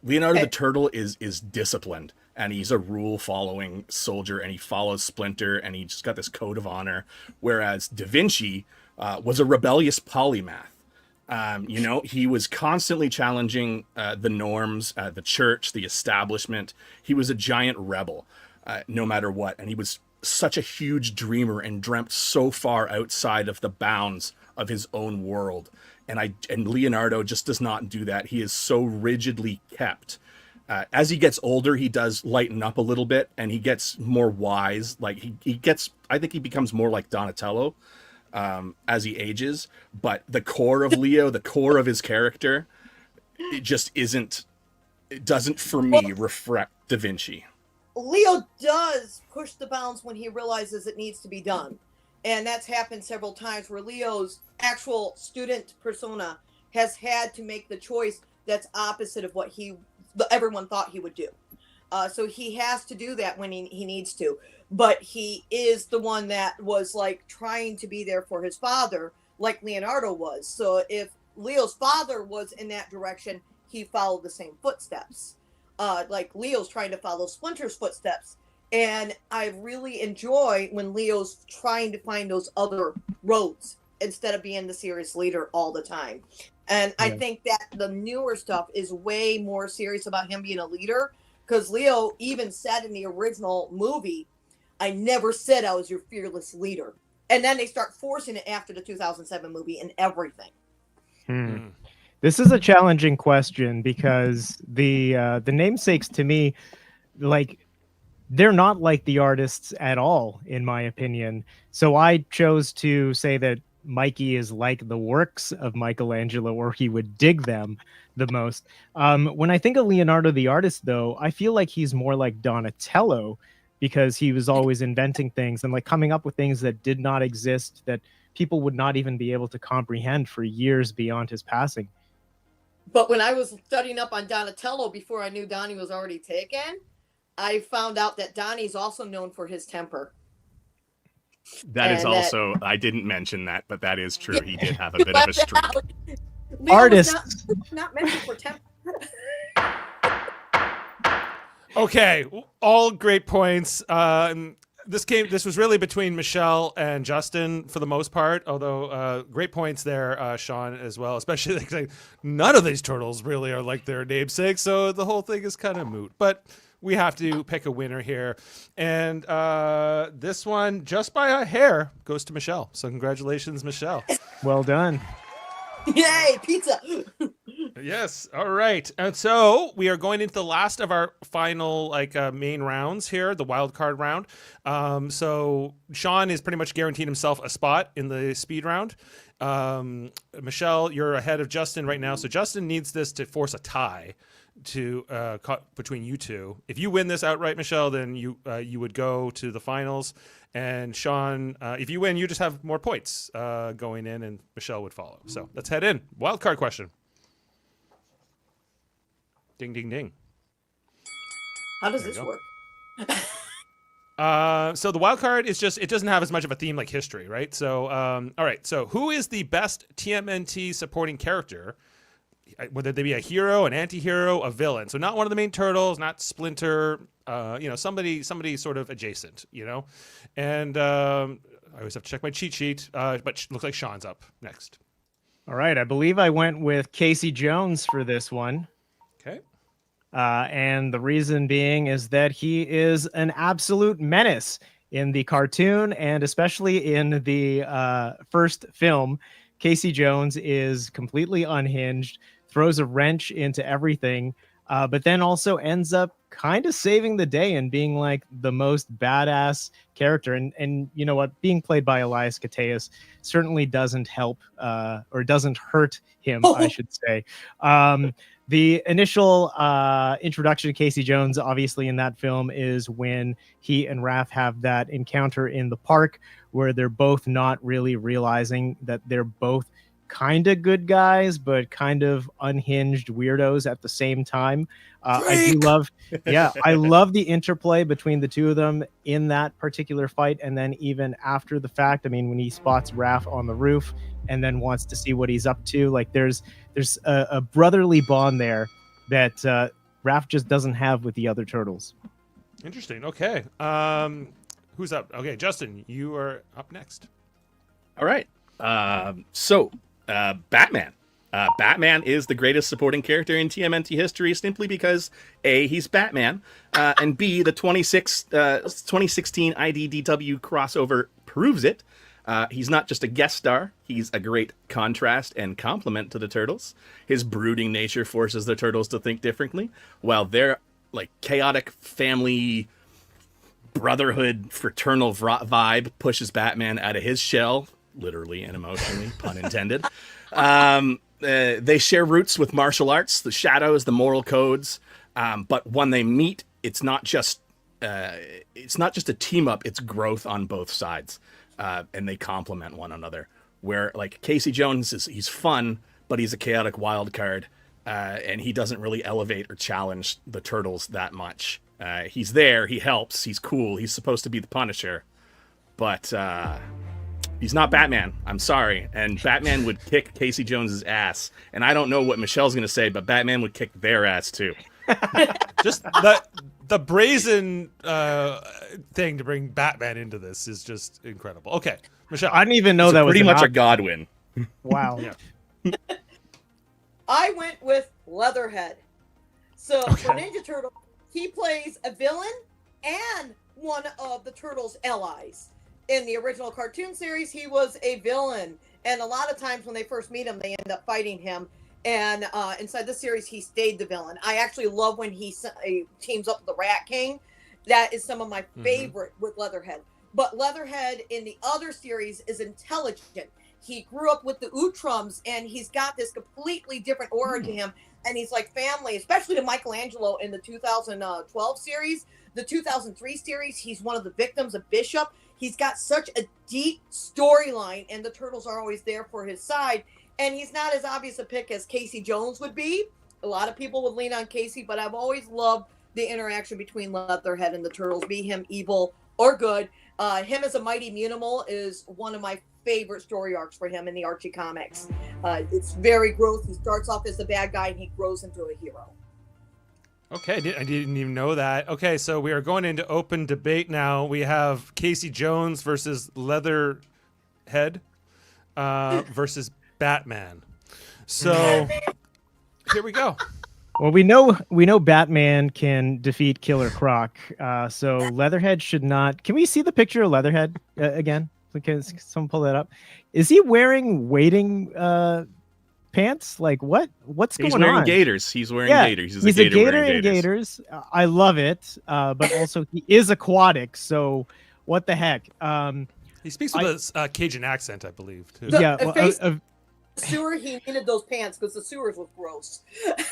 Leonardo the Turtle is disciplined, and he's a rule-following soldier, and he follows Splinter, and he just got this code of honor, whereas Da Vinci was a rebellious polymath. He was constantly challenging the norms, the church, the establishment. He was a giant rebel, no matter what, and he was such a huge dreamer and dreamt so far outside of the bounds of his own world. And Leonardo just does not do that. He is so rigidly kept. As he gets older, he does lighten up a little bit, and he gets more wise. Like I think he becomes more like Donatello as he ages. But the core of Leo, the core of his character, it doesn't for me reflect Da Vinci. Leo does push the bounds when he realizes it needs to be done. And that's happened several times where Leo's actual student persona has had to make the choice that's opposite of what everyone thought he would do. So he has to do that when he needs to. But he is the one that was like trying to be there for his father, like Leonardo was. So if Leo's father was in that direction, he followed the same footsteps. Like Leo's trying to follow Splinter's footsteps. And I really enjoy when Leo's trying to find those other roads instead of being the serious leader all the time. And I think that the newer stuff is way more serious about him being a leader, because Leo even said in the original movie, I never said I was your fearless leader. And then they start forcing it after the 2007 movie and everything. This is a challenging question because the namesakes to me, like, they're not like the artists at all, in my opinion. So I chose to say that Mikey is like the works of Michelangelo, or he would dig them the most. When I think of Leonardo the artist, though, I feel like he's more like Donatello, because he was always inventing things and like coming up with things that did not exist, that people would not even be able to comprehend for years beyond his passing. But when I was studying up on Donatello before I knew Donnie was already taken, I found out that Donnie's also known for his temper. That is And also, I didn't mention that, but that is true. He did have a bit of a streak. Leo Artists. was not mentioned for temper. Okay, all great points. This was really between Michelle and Justin for the most part, although great points there, Sean, as well, especially like none of these turtles really are like their namesake, so the whole thing is kind of moot. But we have to pick a winner here. And this one, just by a hair, goes to Michelle. So congratulations, Michelle. Well done. Yay, pizza! Yes. All right. And so we are going into the last of our final main rounds here, the wild card round. So Sean is pretty much guaranteed himself a spot in the speed round. Michelle, you're ahead of Justin right now. So Justin needs this to force a tie to between you two. If you win this outright, Michelle, then you would go to the finals. And Sean, if you win, you just have more points going in, and Michelle would follow. So let's head in. Wild card question. Ding, ding, ding. How does this work? So the wild card is just, it doesn't have as much of a theme like history, right? So, all right. So who is the best TMNT supporting character? Whether they be a hero, an anti-hero, a villain. So not one of the main turtles, not Splinter, somebody sort of adjacent, And I always have to check my cheat sheet, but looks like Sean's up next. All right. I believe I went with Casey Jones for this one. Okay. And the reason being is that he is an absolute menace in the cartoon, and especially in the first film. Casey Jones is completely unhinged, throws a wrench into everything, but then also ends up kind of saving the day and being like the most badass character. And you know what? Being played by Elias Koteas certainly doesn't help or doesn't hurt him, I should say. The initial introduction to Casey Jones, obviously, in that film is when he and Raph have that encounter in the park where they're both not really realizing that they're both kind of good guys, but kind of unhinged weirdos at the same time. I love the interplay between the two of them in that particular fight. And then even after the fact, I mean, when he spots Raph on the roof and then wants to see what he's up to, like there's a brotherly bond there that Raph just doesn't have with the other turtles. Interesting. Okay. Who's up? Okay, Justin, you are up next. All right. Batman. Batman is the greatest supporting character in TMNT history simply because A, he's Batman, and B, the 2016 IDDW crossover proves it. He's not just a guest star, he's a great contrast and complement to the Turtles. His brooding nature forces the Turtles to think differently, while their chaotic family brotherhood fraternal vibe pushes Batman out of his shell, literally and emotionally, pun intended. They share roots with martial arts, the shadows, the moral codes. But when they meet, it's not just a team up; it's growth on both sides, and they complement one another. Where Casey Jones he's fun, but he's a chaotic wild card, and he doesn't really elevate or challenge the Turtles that much. He's there, he helps, he's cool, he's supposed to be the Punisher, but he's not Batman. I'm sorry. And Batman would kick Casey Jones's ass. And I don't know what Michelle's going to say, but Batman would kick their ass too. Just the brazen thing to bring Batman into this is just incredible. Okay, Michelle. I didn't even know that was pretty much a Godwin. Wow. Yeah. I went with Leatherhead. So Okay. for Ninja Turtle, he plays a villain and one of the Turtles' allies. in the original cartoon series, he was a villain. And a lot of times when they first meet him, they end up fighting him. And inside the series, he stayed the villain. I actually love when he teams up with the Rat King. That is some of my favorite with Leatherhead. But Leatherhead in the other series is intelligent. He grew up with the Utrums, and he's got this completely different aura to him. And he's like family, especially to Michelangelo in the 2012 series. The 2003 series, he's one of the victims of Bishop. He's got such a deep storyline, and the Turtles are always there for his side. And he's not as obvious a pick as Casey Jones would be. A lot of people would lean on Casey, but I've always loved the interaction between Leatherhead and the Turtles, be him evil or good. Him as a mighty Munimal is one of my favorite story arcs for him in the Archie comics. It's very growth. He starts off as the bad guy, and he grows into a hero. Okay, I didn't even know that. Okay, so we are going into open debate now. We have Casey Jones versus Leatherhead versus Batman. So here we go. Well, we know Batman can defeat Killer Croc. So Leatherhead should not. Can we see the picture of Leatherhead again? Can someone pull that up? Is he wearing wading pants? Like what's going on? He's wearing gaiters. He's wearing gaiters. He's a gator in gaiters. I love it. But also he is aquatic. So what the heck? He speaks with a Cajun accent, I believe, too. Sewer, he needed those pants because the sewers was gross.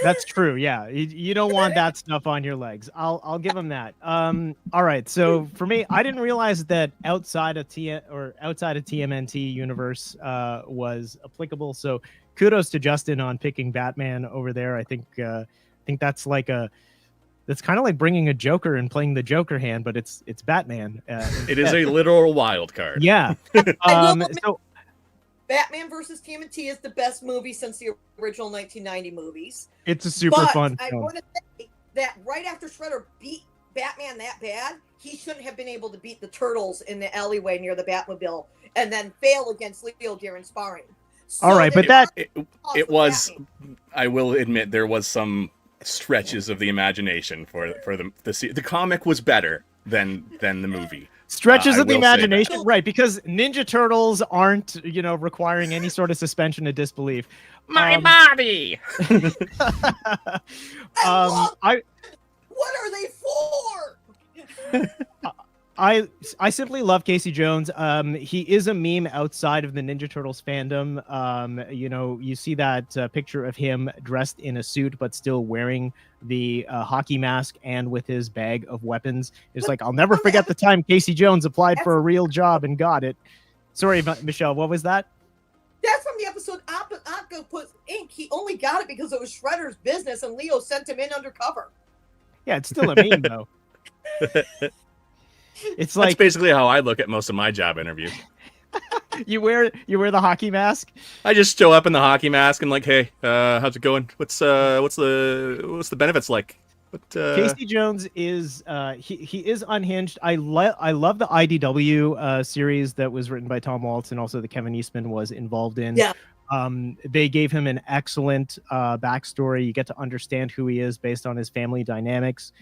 That's true. Yeah, you don't want that stuff on your legs. I'll give him that. All right. So for me, I didn't realize that outside of TMNT universe was applicable. So kudos to Justin on picking Batman over there. I think that's like that's kind of like bringing a Joker and playing the Joker hand, but it's Batman. It is a literal wild card. Yeah. So. Batman versus TMNT is the best movie since the original 1990 movies. It's a super fun film. I want to say that right after Shredder beat Batman that bad, he shouldn't have been able to beat the Turtles in the alleyway near the Batmobile and then fail against Leo during sparring. So all right, but it was. I will admit there was some stretches of the imagination for the comic was better than the movie. Stretches of the imagination, right? Because Ninja Turtles aren't, requiring any sort of suspension of disbelief. My body. What are they for? I simply love Casey Jones. He is a meme outside of the Ninja Turtles fandom. You see that picture of him dressed in a suit but still wearing the hockey mask and with his bag of weapons. It's like, I'll never forget the time Casey Jones applied for a real job and got it. Sorry, Michelle, what was that? That's from the episode Octopus Inc. He only got it because it was Shredder's business and Leo sent him in undercover. Yeah, it's still a meme, though. It's like, that's basically how I look at most of my job interviews. you wear the hockey mask. I just show up in the hockey mask and like, hey, how's it going? What's the benefits like? Casey Jones is he is unhinged. I love the IDW series that was written by Tom Waltz and also that Kevin Eastman was involved in. Yeah. They gave him an excellent backstory. You get to understand who he is based on his family dynamics.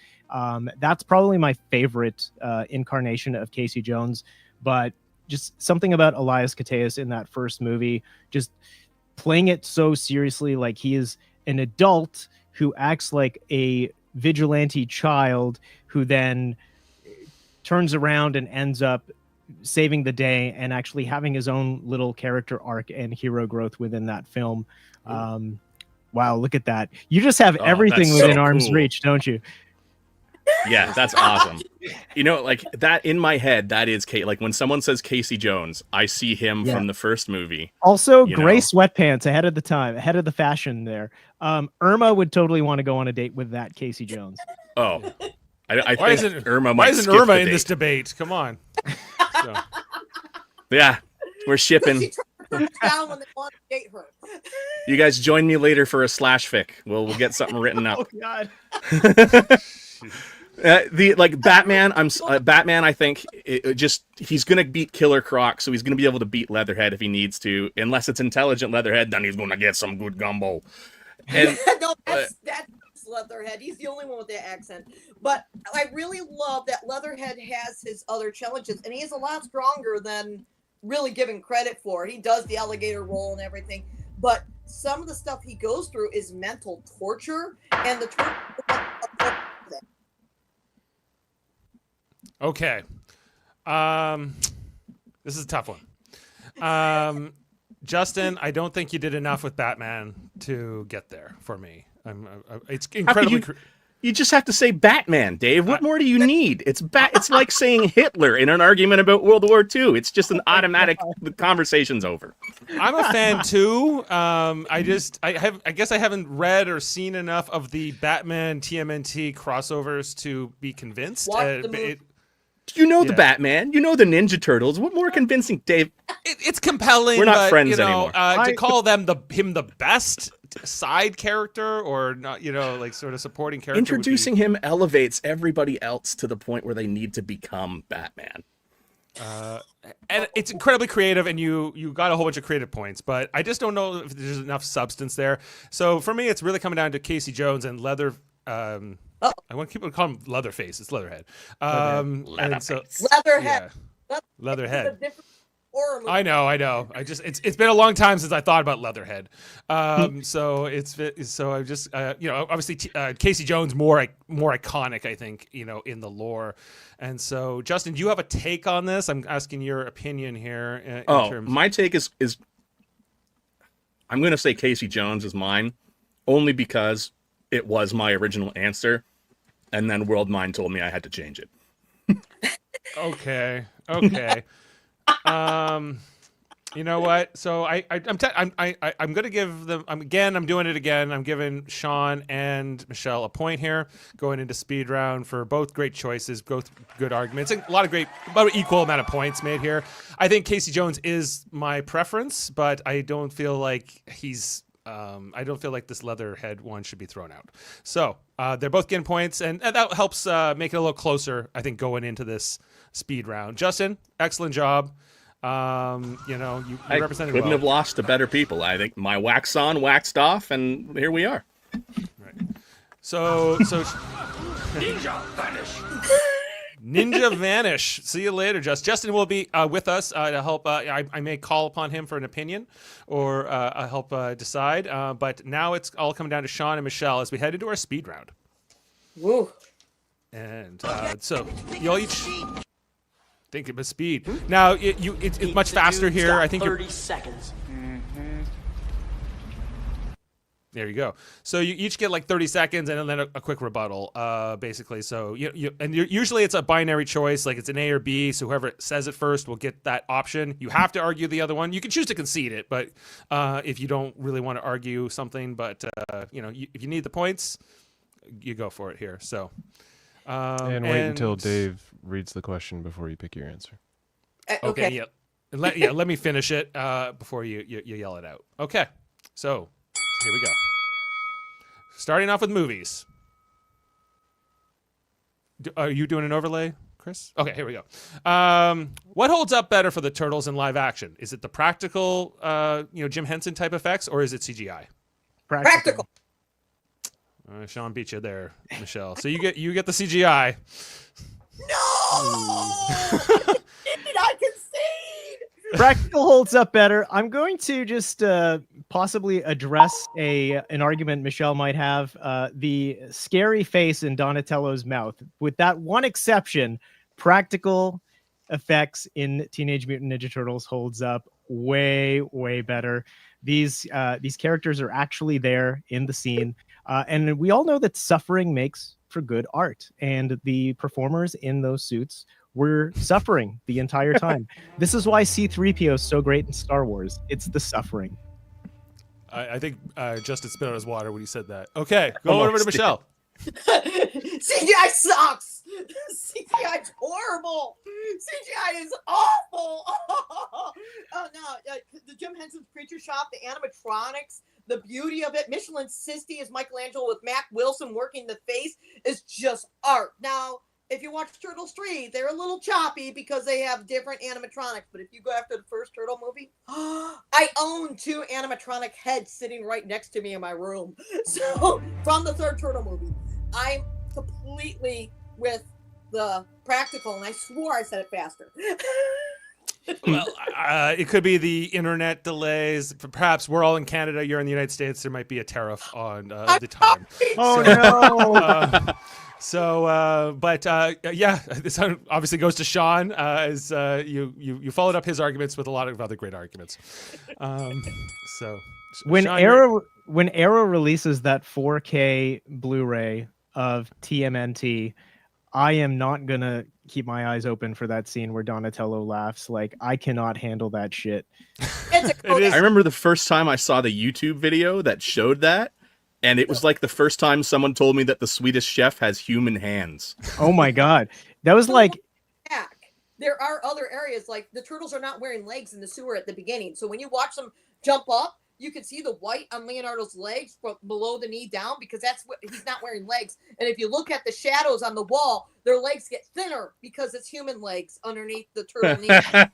That's probably my favorite incarnation of Casey Jones, but just something about Elias Koteas in that first movie, just playing it so seriously, like he is an adult who acts like a vigilante child who then turns around and ends up saving the day and actually having his own little character arc and hero growth within that film. Wow, look at that. You just have everything within arm's reach, don't you? Yeah, that's awesome. Like that in my head, that is like when someone says Casey Jones, I see him from the first movie. Also, gray sweatpants ahead of the fashion there. Irma would totally want to go on a date with that Casey Jones. Oh, I think Irma might Why isn't Irma in this debate? Come on. So. Yeah, we're shipping. Down when they want to date her. You guys join me later for a slash fic. We'll get something written up. Oh God. Batman. Batman. I think he's gonna beat Killer Croc, so he's gonna be able to beat Leatherhead if he needs to. Unless it's intelligent Leatherhead, then he's gonna get some good gumbo. And No, that's Leatherhead. He's the only one with that accent. But I really love that Leatherhead has his other challenges, and he is a lot stronger than really given credit for. He does the alligator roll and everything, but some of the stuff he goes through is mental torture, and the torture. Okay. This is a tough one. Justin, I don't think you did enough with Batman to get there for me. It's incredibly. You just have to say Batman, Dave. What more do you need? It's like saying Hitler in an argument about World War II. It's just an automatic. The conversation's over. I'm a fan too. I guess I haven't read or seen enough of the Batman TMNT crossovers to be convinced. You know the Batman. You know the Ninja Turtles. What more convincing, Dave? It's compelling. We're not friends anymore. To call them him the best side character or not, like sort of supporting character. Introducing him elevates everybody else to the point where they need to become Batman. And it's incredibly creative, and you got a whole bunch of creative points, but I just don't know if there's enough substance there. So for me, it's really coming down to Casey Jones and Leather. I want to keep calling him Leatherface. It's Leatherhead. Leatherhead. Yeah. Leatherhead. Horror movie. I know. It's been a long time since I thought about Leatherhead. So I just obviously Casey Jones more iconic, I think, in the lore. And so Justin, do you have a take on this? I'm asking your opinion here. My take is I'm going to say Casey Jones is mine, only because it was my original answer, and then World Mind told me I had to change it. Okay. You know what? So I'm gonna give them. I'm doing it again. I'm giving Sean and Michelle a point here, going into speed round for both great choices, both good arguments, and about an equal amount of points made here. I think Casey Jones is my preference, but I don't feel like I don't feel like this Leatherhead one should be thrown out. So they're both getting points, and that helps make it a little closer, I think, going into this speed round. Justin, excellent job. You represented couldn't well. have lost to better people. I think my wax on, waxed off, and here we are. Right. So Ninja vanish. Ninja vanish. See you later, Justin. Justin will be with us to help. I may call upon him for an opinion or help decide. But now it's all coming down to Sean and Michelle as we head into our speed round. Woo. And so you'll each think of a speed. Now it's much faster here. I think 30 seconds. There you go. So you each get like 30 seconds and then a quick rebuttal, basically. So usually it's a binary choice, like it's an A or B. So whoever says it first will get that option. You have to argue the other one. You can choose to concede it, but if you don't really want to argue something, but if you need the points, you go for it here. So and wait until Dave reads the question before you pick your answer. Okay. Yeah. Let me finish it before you yell it out. Okay. So here we go. Starting off with movies. Are you doing an overlay, Chris? Okay, here we go. What holds up better for the Turtles in live action? Is it the practical, Jim Henson type effects, or is it CGI? Practical. Sean beat you there, Michelle. So you get the CGI. No! I concede! Practical holds up better. I'm going to just possibly address an argument Michelle might have. The scary face in Donatello's mouth. With that one exception, practical effects in Teenage Mutant Ninja Turtles holds up way, way better. These characters are actually there in the scene. And we all know that suffering makes for good art. And the performers in those suits were suffering the entire time. This is why C-3PO is so great in Star Wars. It's the suffering. I think Justin spit out his water when he said that. Okay, go over to Michelle. CGI sucks. CGI is horrible. CGI is awful. Oh no, the Jim Henson's Creature Shop, the animatronics, the beauty of it. Michelin Sisty as Michelangelo with Mac Wilson working the face is just art. Now, if you watch Turtles 3, they're a little choppy because they have different animatronics. But if you go after the first Turtle movie, I own 2 animatronic heads sitting right next to me in my room. So from the third Turtle movie, I'm completely with the practical, and I swore I said it faster. Well, it could be the internet delays. Perhaps we're all in Canada. You're in the United States. There might be a tariff on the time. Oh no! But yeah, this obviously goes to Sean as you followed up his arguments with a lot of other great arguments. So when Sean, Arrow releases that 4K Blu-ray of TMNT, I am not gonna keep my eyes open for that scene where Donatello laughs. Like, I cannot handle that shit. It is. I remember the first time I saw the YouTube video that showed that, and it was like the first time someone told me that the Swedish Chef has human hands. Oh my god, that was like. There are other areas, like the turtles are not wearing legs in the sewer at the beginning. So when you watch them jump up, you can see the white on Leonardo's legs from below the knee down, because that's what he's not wearing legs. And if you look at the shadows on the wall, their legs get thinner because it's human legs underneath the turtle knee.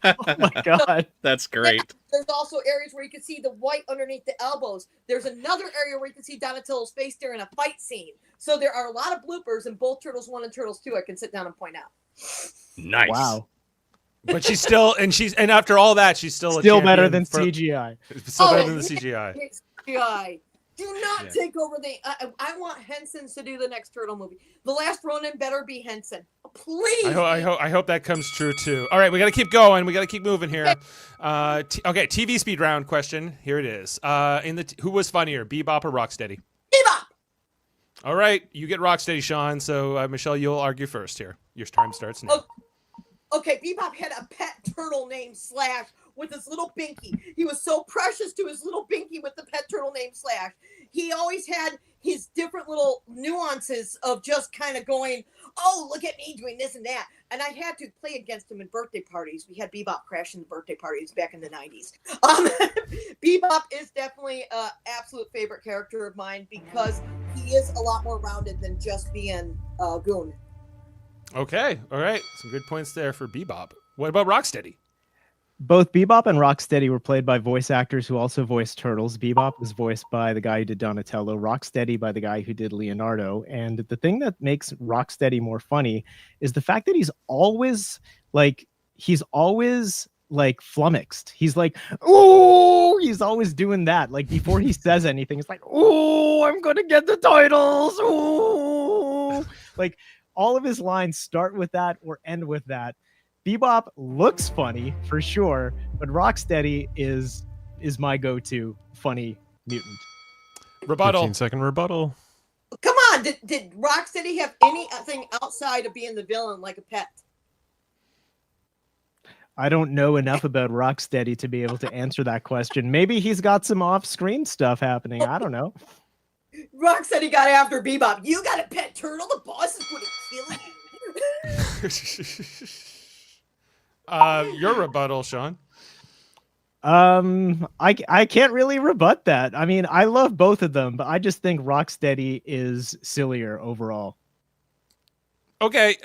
Oh my god, that's great. There's also areas where you can see the white underneath the elbows. There's another area where you can see Donatello's face during a fight scene. So there are a lot of bloopers in both Turtles 1 and Turtles 2 I can sit down and point out. Nice. Wow. But she's still, and after all that, she's still better than CGI. Still better than the CGI. CGI. Do not take over the. I want Henson to do the next Turtle movie. The last Ronin better be Henson, please. I hope that comes true too. All right, we got to keep going. We got to keep moving here. Okay, TV speed round question. Here it is. Who was funnier, Bebop or Rocksteady? Bebop. All right, you get Rocksteady, Sean. So Michelle, you'll argue first here. Your time starts now. Okay, Bebop had a pet turtle named Slash with his little binky. He was so precious to his little binky with the pet turtle named Slash. He always had his different little nuances of just kind of going, oh, look at me doing this and that. And I had to play against him in birthday parties. We had Bebop crashing the birthday parties back in the 90s. Bebop is definitely an absolute favorite character of mine because he is a lot more rounded than just being a goon. Okay, all right. Some good points there for Bebop. What about Rocksteady? Both Bebop and Rocksteady were played by voice actors who also voiced Turtles. Bebop was voiced by the guy who did Donatello, Rocksteady by the guy who did Leonardo. And the thing that makes Rocksteady more funny is the fact that he's always flummoxed. He's like, oh, he's always doing that. Like before he says anything, it's like, oh, I'm gonna get the titles. Oh, like all of his lines start with that or end with that. Bebop looks funny for sure, but Rocksteady is my go-to funny mutant. Rebuttal. 15-second rebuttal. Come on, did Rocksteady have anything outside of being the villain like a pet? I don't know enough about Rocksteady to be able to answer that question. Maybe he's got some off-screen stuff happening. I don't know. Rocksteady got after Bebop. You got a pet turtle? The boss is going to kill you. Your rebuttal, Sean. I can't really rebut that. I mean, I love both of them, but I just think Rocksteady is sillier overall. Okay,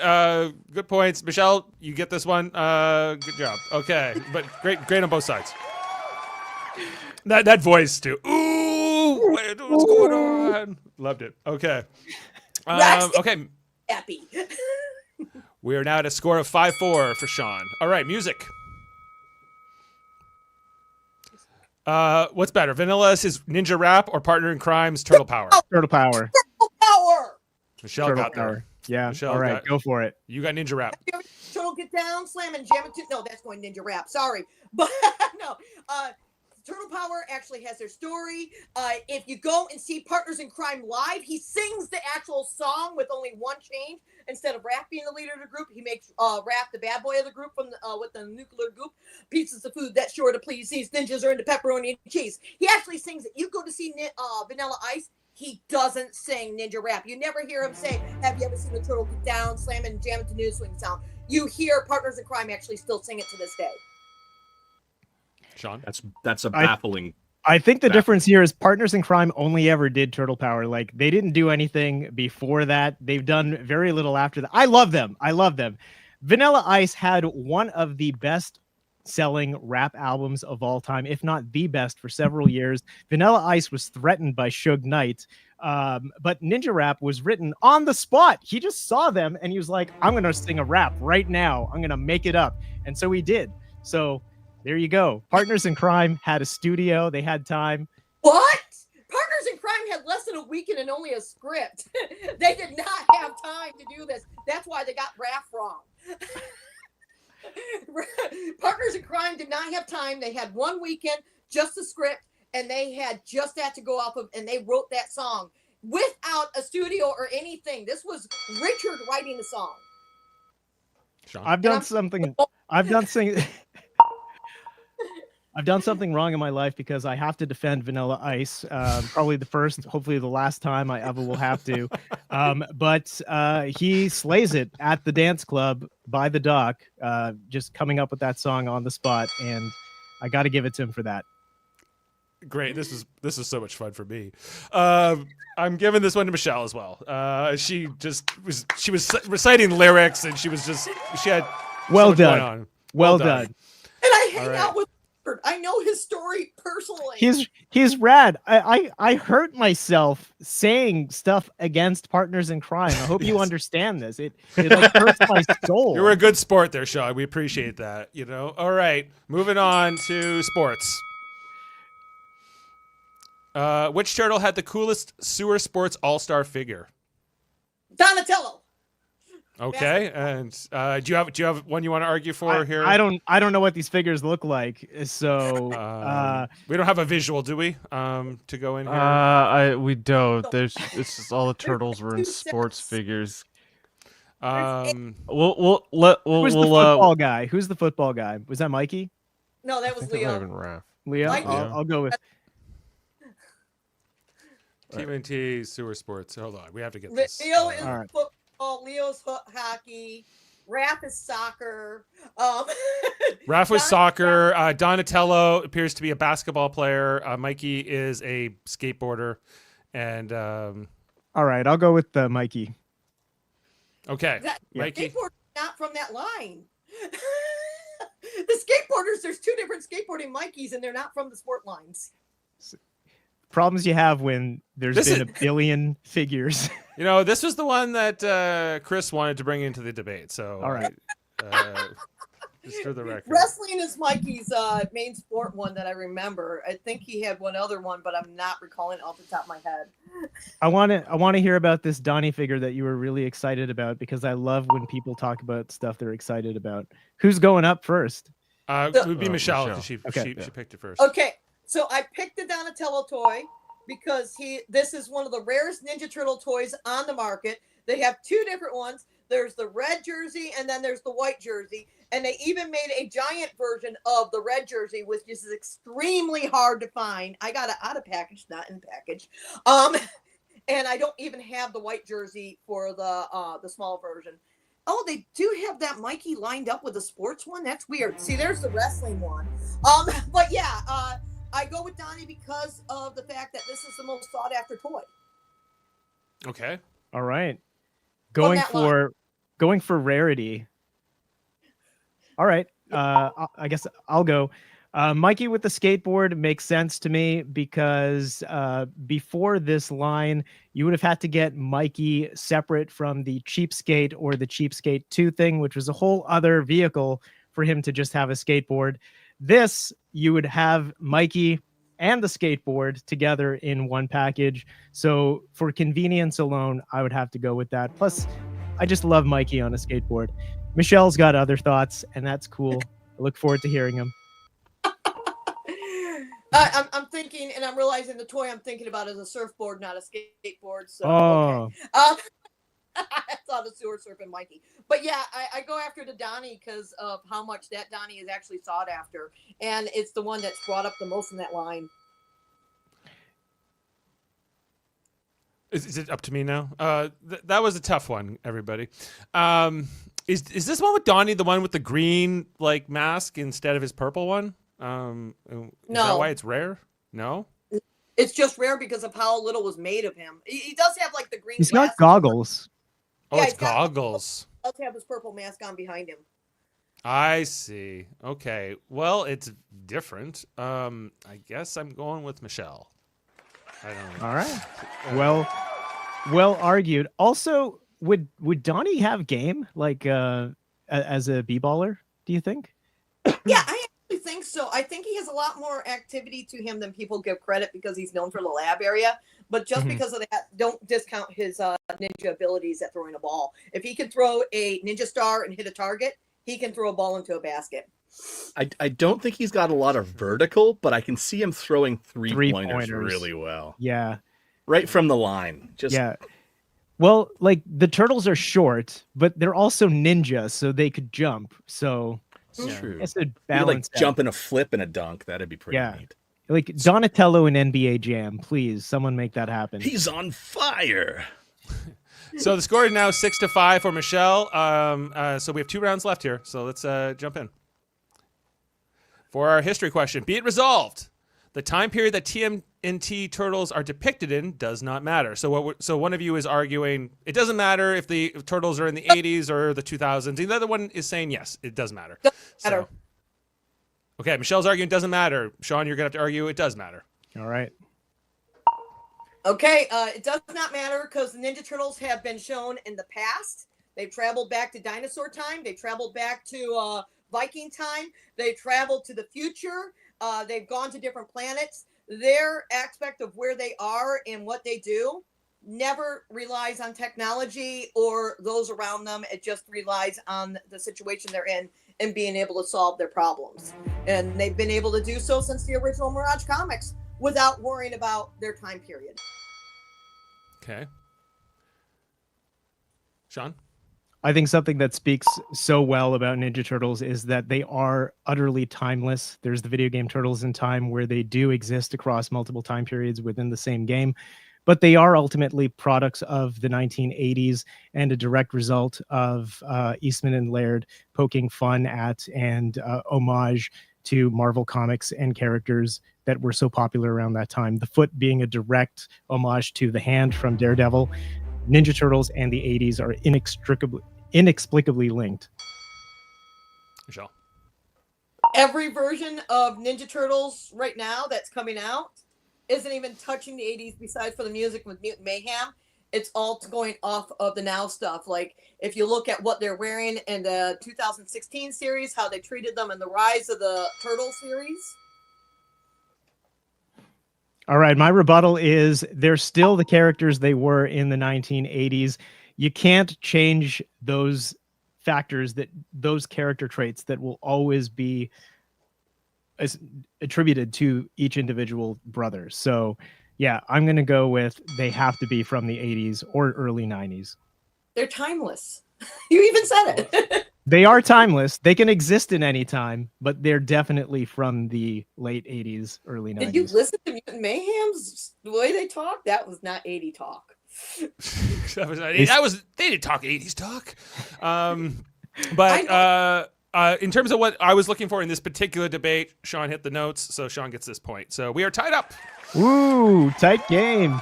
good points. Michelle, you get this one. Good job. Okay, but great on both sides. That voice too. Ooh, what's going on? Loved it. Okay. Okay. Happy. We are now at a score of 5-4 for Sean. All right, music. What's better, Vanilla's his Ninja Rap or Partner in Crime's Turtle Power? Turtle Power. Turtle Power. Michelle Turtle got Power. there. Yeah. Michelle all right, go for it. You got Ninja Rap. Turtle get down, slam and jam it. No, that's going Ninja Rap. Sorry, but no. Turtle Power actually has their story. If you go and see Partners in Crime live, he sings the actual song with only one change. Instead of Raph being the leader of the group, he makes Raph the bad boy of the group from with the nuclear goop. Pieces of food that's sure to please these ninjas are into pepperoni and cheese. He actually sings it. You go to see Vanilla Ice, he doesn't sing Ninja Rap. You never hear him say, have you ever seen a turtle get down, slam and jam it to new swing sound? You hear Partners in Crime actually still sing it to this day. Sean? That's a baffling I think the That- difference here is Partners in Crime only ever did Turtle Power. Like they didn't do anything before that. They've done very little after that. I love them. I love them. Vanilla Ice had one of the best selling rap albums of all time, if not the best, for several years. Vanilla Ice was threatened by Suge Knight. But Ninja Rap was written on the spot. He just saw them and he was like, I'm going to sing a rap right now. I'm going to make it up. And so he did. So there you go. Partners in Crime had a studio. They had time. What? Partners in Crime had less than a weekend and only a script. They did not have time to do this. That's why they got Raph wrong. Partners in Crime did not have time. They had 1 weekend, just the script, and they had just that to go off of, and they wrote that song without a studio or anything. This was Richard writing the song. Sean? I've done something. I've done something wrong in my life because I have to defend Vanilla Ice. Probably the first, hopefully the last time I ever will have to. But he slays it at the dance club by the dock, just coming up with that song on the spot, and I got to give it to him for that. Great. This is so much fun for me. I'm giving this one to Michelle as well. She was reciting lyrics and she had so Well much going done. on. Well done. And I hang All right. out with Richard. I know his story personally. He's rad. I hurt myself saying stuff against Partners in Crime. I hope you Yes. understand this. It like hurts my soul. You were a good sport there, Sean. We appreciate that. All right. Moving on to sports. Which turtle had the coolest sewer sports all-star figure? Donatello. Okay, and do you have one you want to argue for here? I don't know what these figures look like, so we don't have a visual, do we? To go in here. We don't. It's just all the turtles were in sports figures. Um, We'll who's the football guy? Who's the football guy? Was that Mikey? No, that I was think that might have Leo. been Raph. Leo? Mikey. I'll go with. TMNT sewer sports. Hold on, we have to get this. Leo is All right. football. Leo's hockey. Raph is soccer. Raph was soccer. Donatello appears to be a basketball player. Mikey is a skateboarder, and All right, I'll go with Mikey. okay, The Mikey. skateboarders not from that line. The skateboarders, there's two different skateboarding Mikeys, and they're not from the sport lines. Problems you have when there's This been a billion figures. This was the one that Chris wanted to bring into the debate. So, All right. just for the record. Wrestling is Mikey's main sport one that I remember. I think he had one other one, but I'm not recalling off the top of my head. I want to hear about this Donnie figure that you were really excited about, because I love when people talk about stuff they're excited about. Who's going up first? It would be Michelle Michelle. because Okay. she picked it first. Okay, so I picked the Donatello toy because this is one of the rarest Ninja Turtle toys on the market. They have two different ones. There's the red jersey and then there's the white jersey. And they even made a giant version of the red jersey, which is extremely hard to find. I got it out of package, not in package. And I don't even have the white jersey for the small version. Oh, they do have that Mikey lined up with the sports one. That's weird. See, there's the wrestling one. But yeah, I go with Donnie because of the fact that this is the most sought after toy. Okay. All right. From Going that line. for rarity. All right. I guess I'll go. Mikey with the skateboard makes sense to me because before this line, you would have had to get Mikey separate from the Cheapskate or the Cheapskate 2 thing, which was a whole other vehicle for him to just have a skateboard. This, you would have Mikey and the skateboard together in one package. So for convenience alone, I would have to go with that. Plus, I just love Mikey on a skateboard. Michelle's got other thoughts, and that's cool. I look forward to hearing them. I'm thinking, and I'm realizing the toy I'm thinking about is a surfboard, not a skateboard. So, Oh, okay. I thought of sewer surfing Mikey. But yeah, I go after the Donnie because of how much that Donnie is actually sought after. And it's the one that's brought up the most in that line. Is it up to me now? That was a tough one, everybody. Is this one with Donnie the one with the green mask instead of his purple one? Is that No. why it's rare? No? It's just rare because of how little was made of him. He does have like the green He's glasses. got goggles. Oh, Yeah, it's he's got- goggles. Does have his purple mask on behind him. I see. Okay. Well, it's different. I guess I'm going with Michelle. I don't know. All right. Well argued. Also, would Donnie have game like as a b-baller, do you think? Yeah, I actually think so. I think he has a lot more activity to him than people give credit because he's known for the lab area. But just because of that, don't discount his ninja abilities at throwing a ball. If he can throw a ninja star and hit a target, he can throw a ball into a basket. I don't think he's got a lot of vertical, but I can see him throwing three-pointers Three-pointers. really well. Yeah. Right from the line. Just Yeah. Well, like the turtles are short, but they're also ninja, so they could jump. So it's true. it's a You could, balance. like jump in a flip and a dunk. That'd be pretty neat. Like Donatello in NBA Jam, please, someone make that happen. He's on fire. So the score is now 6-5 for Michelle. So we have 2 rounds left here. So let's jump in. For our history question, be it resolved. The time period that TMNT turtles are depicted in does not matter. So one of you is arguing it doesn't matter if the turtles are in the 80s or the 2000s. The other one is saying yes, it does matter. Doesn't matter. Okay, Michelle's arguing it doesn't matter. Sean, you're going to have to argue it does matter. All right. Okay, it does not matter because the Ninja Turtles have been shown in the past. They've traveled back to dinosaur time. They traveled back to Viking time. They traveled to the future. They've gone to different planets. Their aspect of where they are and what they do never relies on technology or those around them. It just relies on the situation they're in and being able to solve their problems. And they've been able to do so since the original Mirage comics without worrying about their time period. Okay. Sean? I think something that speaks so well about Ninja Turtles is that they are utterly timeless. There's the video game Turtles in Time where they do exist across multiple time periods within the same game, but they are ultimately products of the 1980s and a direct result of Eastman and Laird poking fun at and homage to Marvel Comics and characters that were so popular around that time. The foot being a direct homage to the hand from Daredevil. Ninja Turtles and the 80s are inexplicably linked. Michelle? Every version of Ninja Turtles right now that's coming out isn't even touching the 80s besides for the music with Mutant Mayhem. It's all going off of the now stuff. Like, if you look at what they're wearing in the 2016 series, how they treated them in the Rise of the Turtle series. All right, my rebuttal is they're still the characters they were in the 1980s. You can't change those factors, those character traits that will always be attributed to each individual brother. So, yeah, I'm going to go with they have to be from the 80s or early 90s. They're timeless. You even said it. They are timeless. They can exist in any time, but they're definitely from the late 80s, early 90s. Did you listen to Mutant Mayhem's the way they talk? That was not 80 talk. They didn't talk 80s talk. But in terms of what I was looking for in this particular debate, Sean hit the notes, so Sean gets this point. So we are tied up. Ooh, tight game.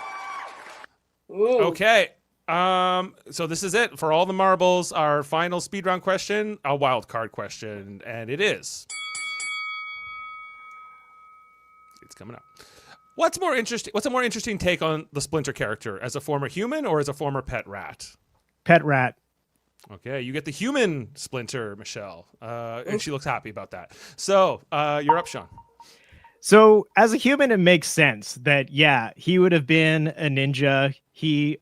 Ooh. Okay. So this is it for all the marbles. Our final speed round question, a wild card question, and it is. It's coming up. What's a more interesting take on the Splinter character, as a former human or as a former pet rat? Pet rat. Okay, you get the human Splinter, Michelle, and she looks happy about that. So you're up, Sean. So as a human, it makes sense that, yeah, he would have been a ninja. He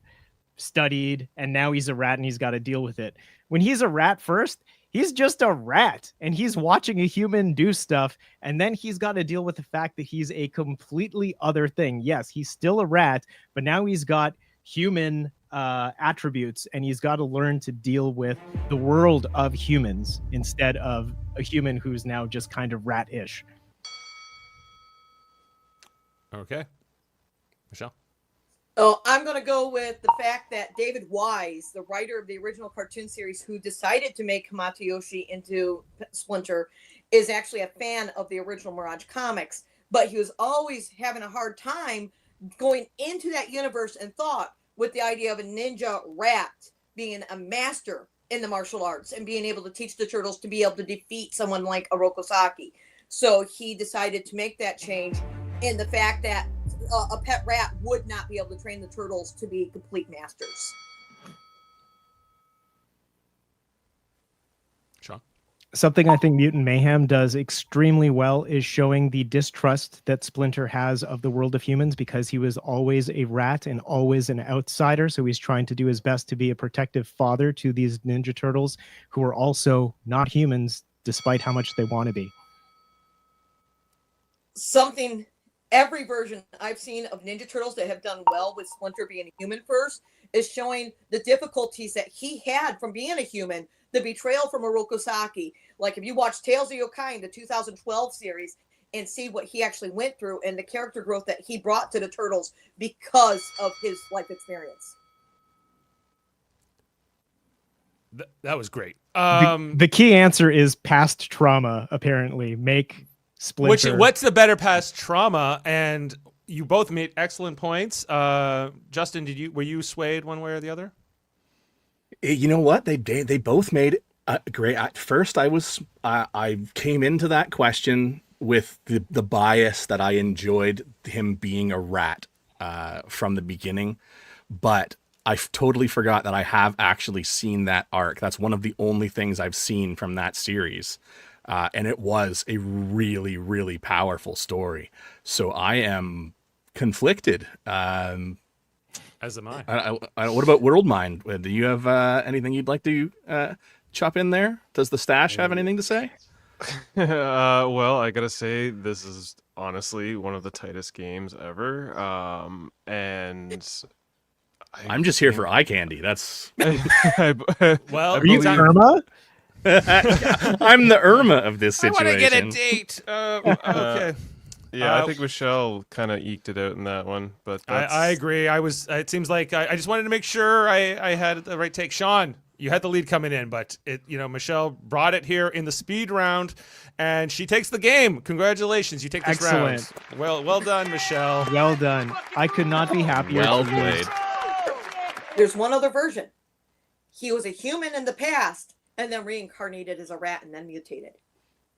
studied and now he's a rat and he's got to deal with it. When he's a rat first, he's just a rat and he's watching a human do stuff, and then he's got to deal with the fact that he's a completely other thing. Yes, he's still a rat, but now he's got human attributes and he's got to learn to deal with the world of humans instead of a human who's now just kind of rat-ish. Okay. Michelle? Oh, I'm going to go with the fact that David Wise, the writer of the original cartoon series who decided to make Hamato Yoshi into Splinter, is actually a fan of the original Mirage comics. but he was always having a hard time going into that universe and thought with the idea of a ninja rat being a master in the martial arts and being able to teach the turtles to be able to defeat someone like Orokosaki. So he decided to make that change in the fact that a pet rat would not be able to train the turtles to be complete masters. Sean? Something I think Mutant Mayhem does extremely well is showing the distrust that Splinter has of the world of humans, because he was always a rat and always an outsider. So he's trying to do his best to be a protective father to these Ninja Turtles who are also not humans, despite how much they want to be. Something, every version I've seen of Ninja Turtles that have done well with Splinter being a human first is showing the difficulties that he had from being a human, the betrayal from Orokosaki. Like if you watch Tales of Yokai, the 2012 series, and see what he actually went through and the character growth that he brought to the Turtles because of his life experience. That was great. The key answer is past trauma, apparently. Make Splinter. What's the better past trauma? And you both made excellent points. Justin, were you swayed one way or the other? You know what? They both made great. At first, I came into that question with the bias that I enjoyed him being a rat from the beginning, but I totally forgot that I have actually seen that arc. That's one of the only things I've seen from that series. And it was a really, really powerful story. So I am conflicted. As am I. What about World Mind? Do you have anything you'd like to chop in there? Does the stash have anything to say? Well, I gotta say, this is honestly one of the tightest games ever. And I'm just here for eye candy. That's Well, Are you Irma? I'm the Irma of this I situation. want to get a date. Okay. Yeah, I think Michelle kind of eked it out in that one, but I agree. It seems like I just wanted to make sure I had the right take. Sean, you had the lead coming in, but Michelle brought it here in the speed round, and she takes the game. Congratulations, you take this Excellent. round. Well done, Michelle. Well done. I could not be happier. Well for you. played. There's one other version. He was a human in the past and then reincarnated as a rat and then mutated.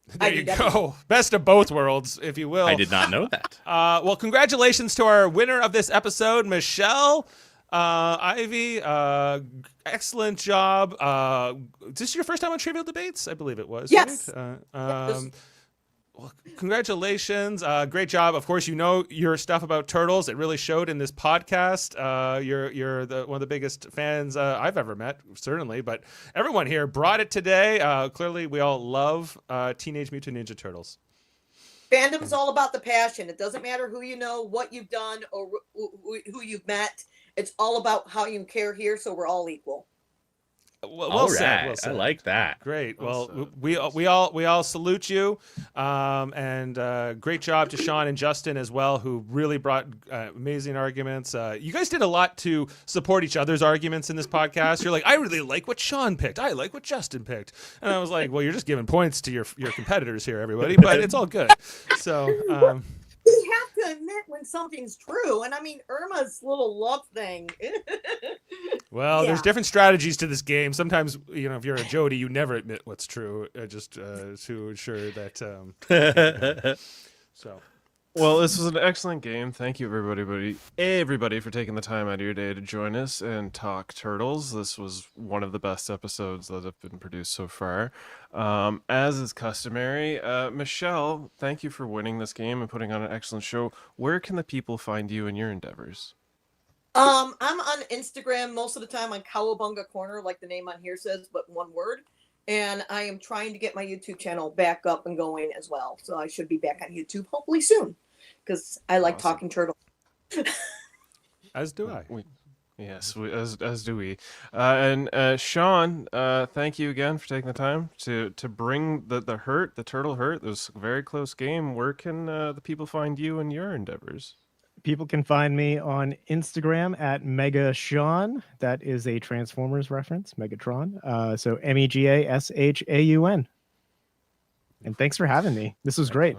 There you go. Best of both worlds, if you will. I did not know that. Well, congratulations to our winner of this episode, Michelle. Ivy, excellent job. Is this your first time on Trivial Debates? I believe it was. Yes. Right? Well, congratulations. Great job. Of course, you know your stuff about turtles. It really showed in this podcast. You're one of the biggest fans I've ever met, certainly. But everyone here brought it today. Clearly, we all love Teenage Mutant Ninja Turtles. Fandom is all about the passion. It doesn't matter who you know, what you've done, or who you've met. It's all about how you care here, so we're all equal. Well said. I like that. Great. Well, we all salute you, and great job to Sean and Justin as well, who really brought amazing arguments. You guys did a lot to support each other's arguments in this podcast. You're like, I really like what Sean picked. I like what Justin picked, and I was like, well, you're just giving points to your competitors here, everybody. But it's all good. So. You have to admit when something's true, and I mean Irma's little love thing. Well, Yeah. there's different strategies to this game. Sometimes, if you're a Jody, you never admit what's true, just to ensure that. So. Well, this was an excellent game. Thank you, everybody for taking the time out of your day to join us and talk turtles. This was one of the best episodes that have been produced so far. As is customary, Michelle, thank you for winning this game and putting on an excellent show. Where can the people find you and your endeavors? I'm on Instagram most of the time on Cowabunga Corner, like the name on here says, but one word. And I am trying to get my YouTube channel back up and going as well. So I should be back on YouTube hopefully soon, because I like talking turtles. As do I. Yes, as do we. And Sean, thank you again for taking the time to bring the turtle hurt. It was a very close game. Where can the people find you and your endeavors? People can find me on Instagram at MegaShaun. That is a Transformers reference, Megatron. So Megashaun. And thanks for having me. This was great.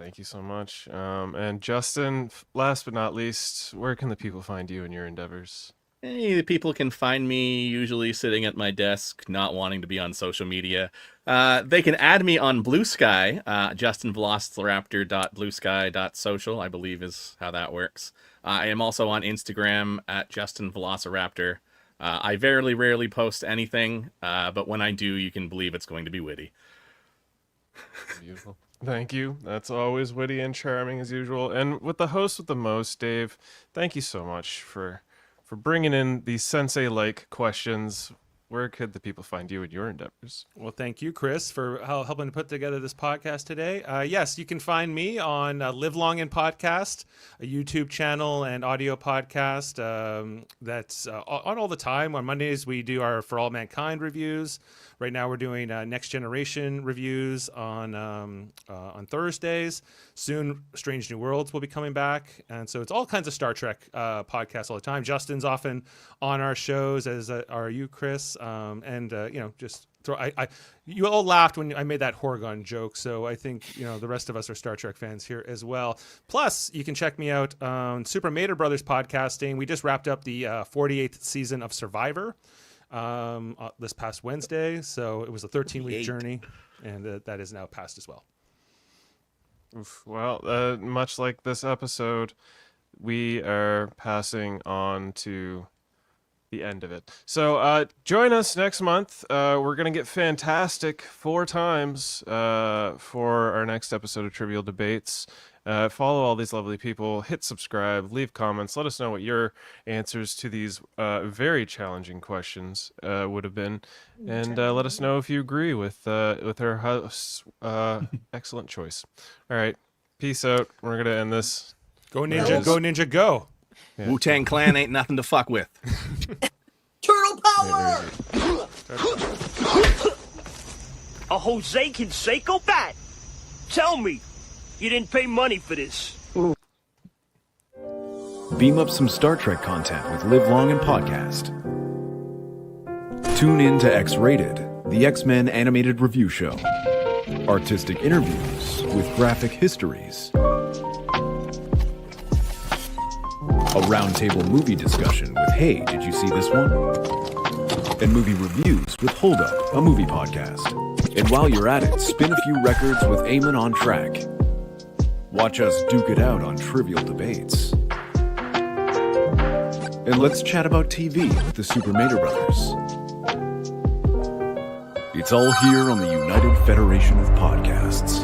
Thank you so much. And Justin, last but not least, where can the people find you in your endeavors? Hey, people can find me usually sitting at my desk, not wanting to be on social media. They can add me on Blue Sky, justinvelociraptor.bluesky.social, I believe is how that works. I am also on Instagram at justinvelociraptor. I very rarely post anything, but when I do, you can believe it's going to be witty. Beautiful. Thank you. That's always witty and charming as usual. And with the host with the most, Dave, thank you so much for bringing in these sensei-like questions. Where could the people find you in your endeavors? Well, thank you, Chris, for helping to put together this podcast today. Yes, you can find me on Live Long and Podcast, a YouTube channel and audio podcast that's on all the time. On Mondays, we do our For All Mankind reviews. Right now, we're doing Next Generation reviews on Thursdays. Soon, Strange New Worlds will be coming back. And so it's all kinds of Star Trek podcasts all the time. Justin's often on our shows, as are you, Chris. Just throw. You all laughed when I made that Horgon joke, so I think the rest of us are Star Trek fans here as well. Plus, you can check me out on Super Mater Brothers podcasting. We just wrapped up the 48th season of Survivor this past Wednesday, so it was a 13-week journey, and that is now passed as well. Oof. Well, much like this episode, we are passing on to the end of it. So join us next month. We're going to get fantastic 4 times for our next episode of Trivial Debates. Follow all these lovely people. Hit subscribe. Leave comments. Let us know what your answers to these very challenging questions would have been. And let us know if you agree with our host's excellent choice. All right. Peace out. We're going to end this. Go Ninja, go Ninja, go. Yeah. Wu-Tang Clan ain't nothing to fuck with. Turtle power! A Jose Canseco bat? Tell me, you didn't pay money for this. Beam up some Star Trek content with Live Long and Podcast. Tune in to X-Rated, the X-Men animated review show. Artistic interviews with graphic histories. A roundtable movie discussion with Hey, did you see this one? And movie reviews with Hold Up, a movie podcast. And while you're at it, spin a few records with Eamon on Track. Watch us duke it out on Trivial Debates. And let's chat about TV with the Super Mater Brothers. It's all here on the United Federation of Podcasts.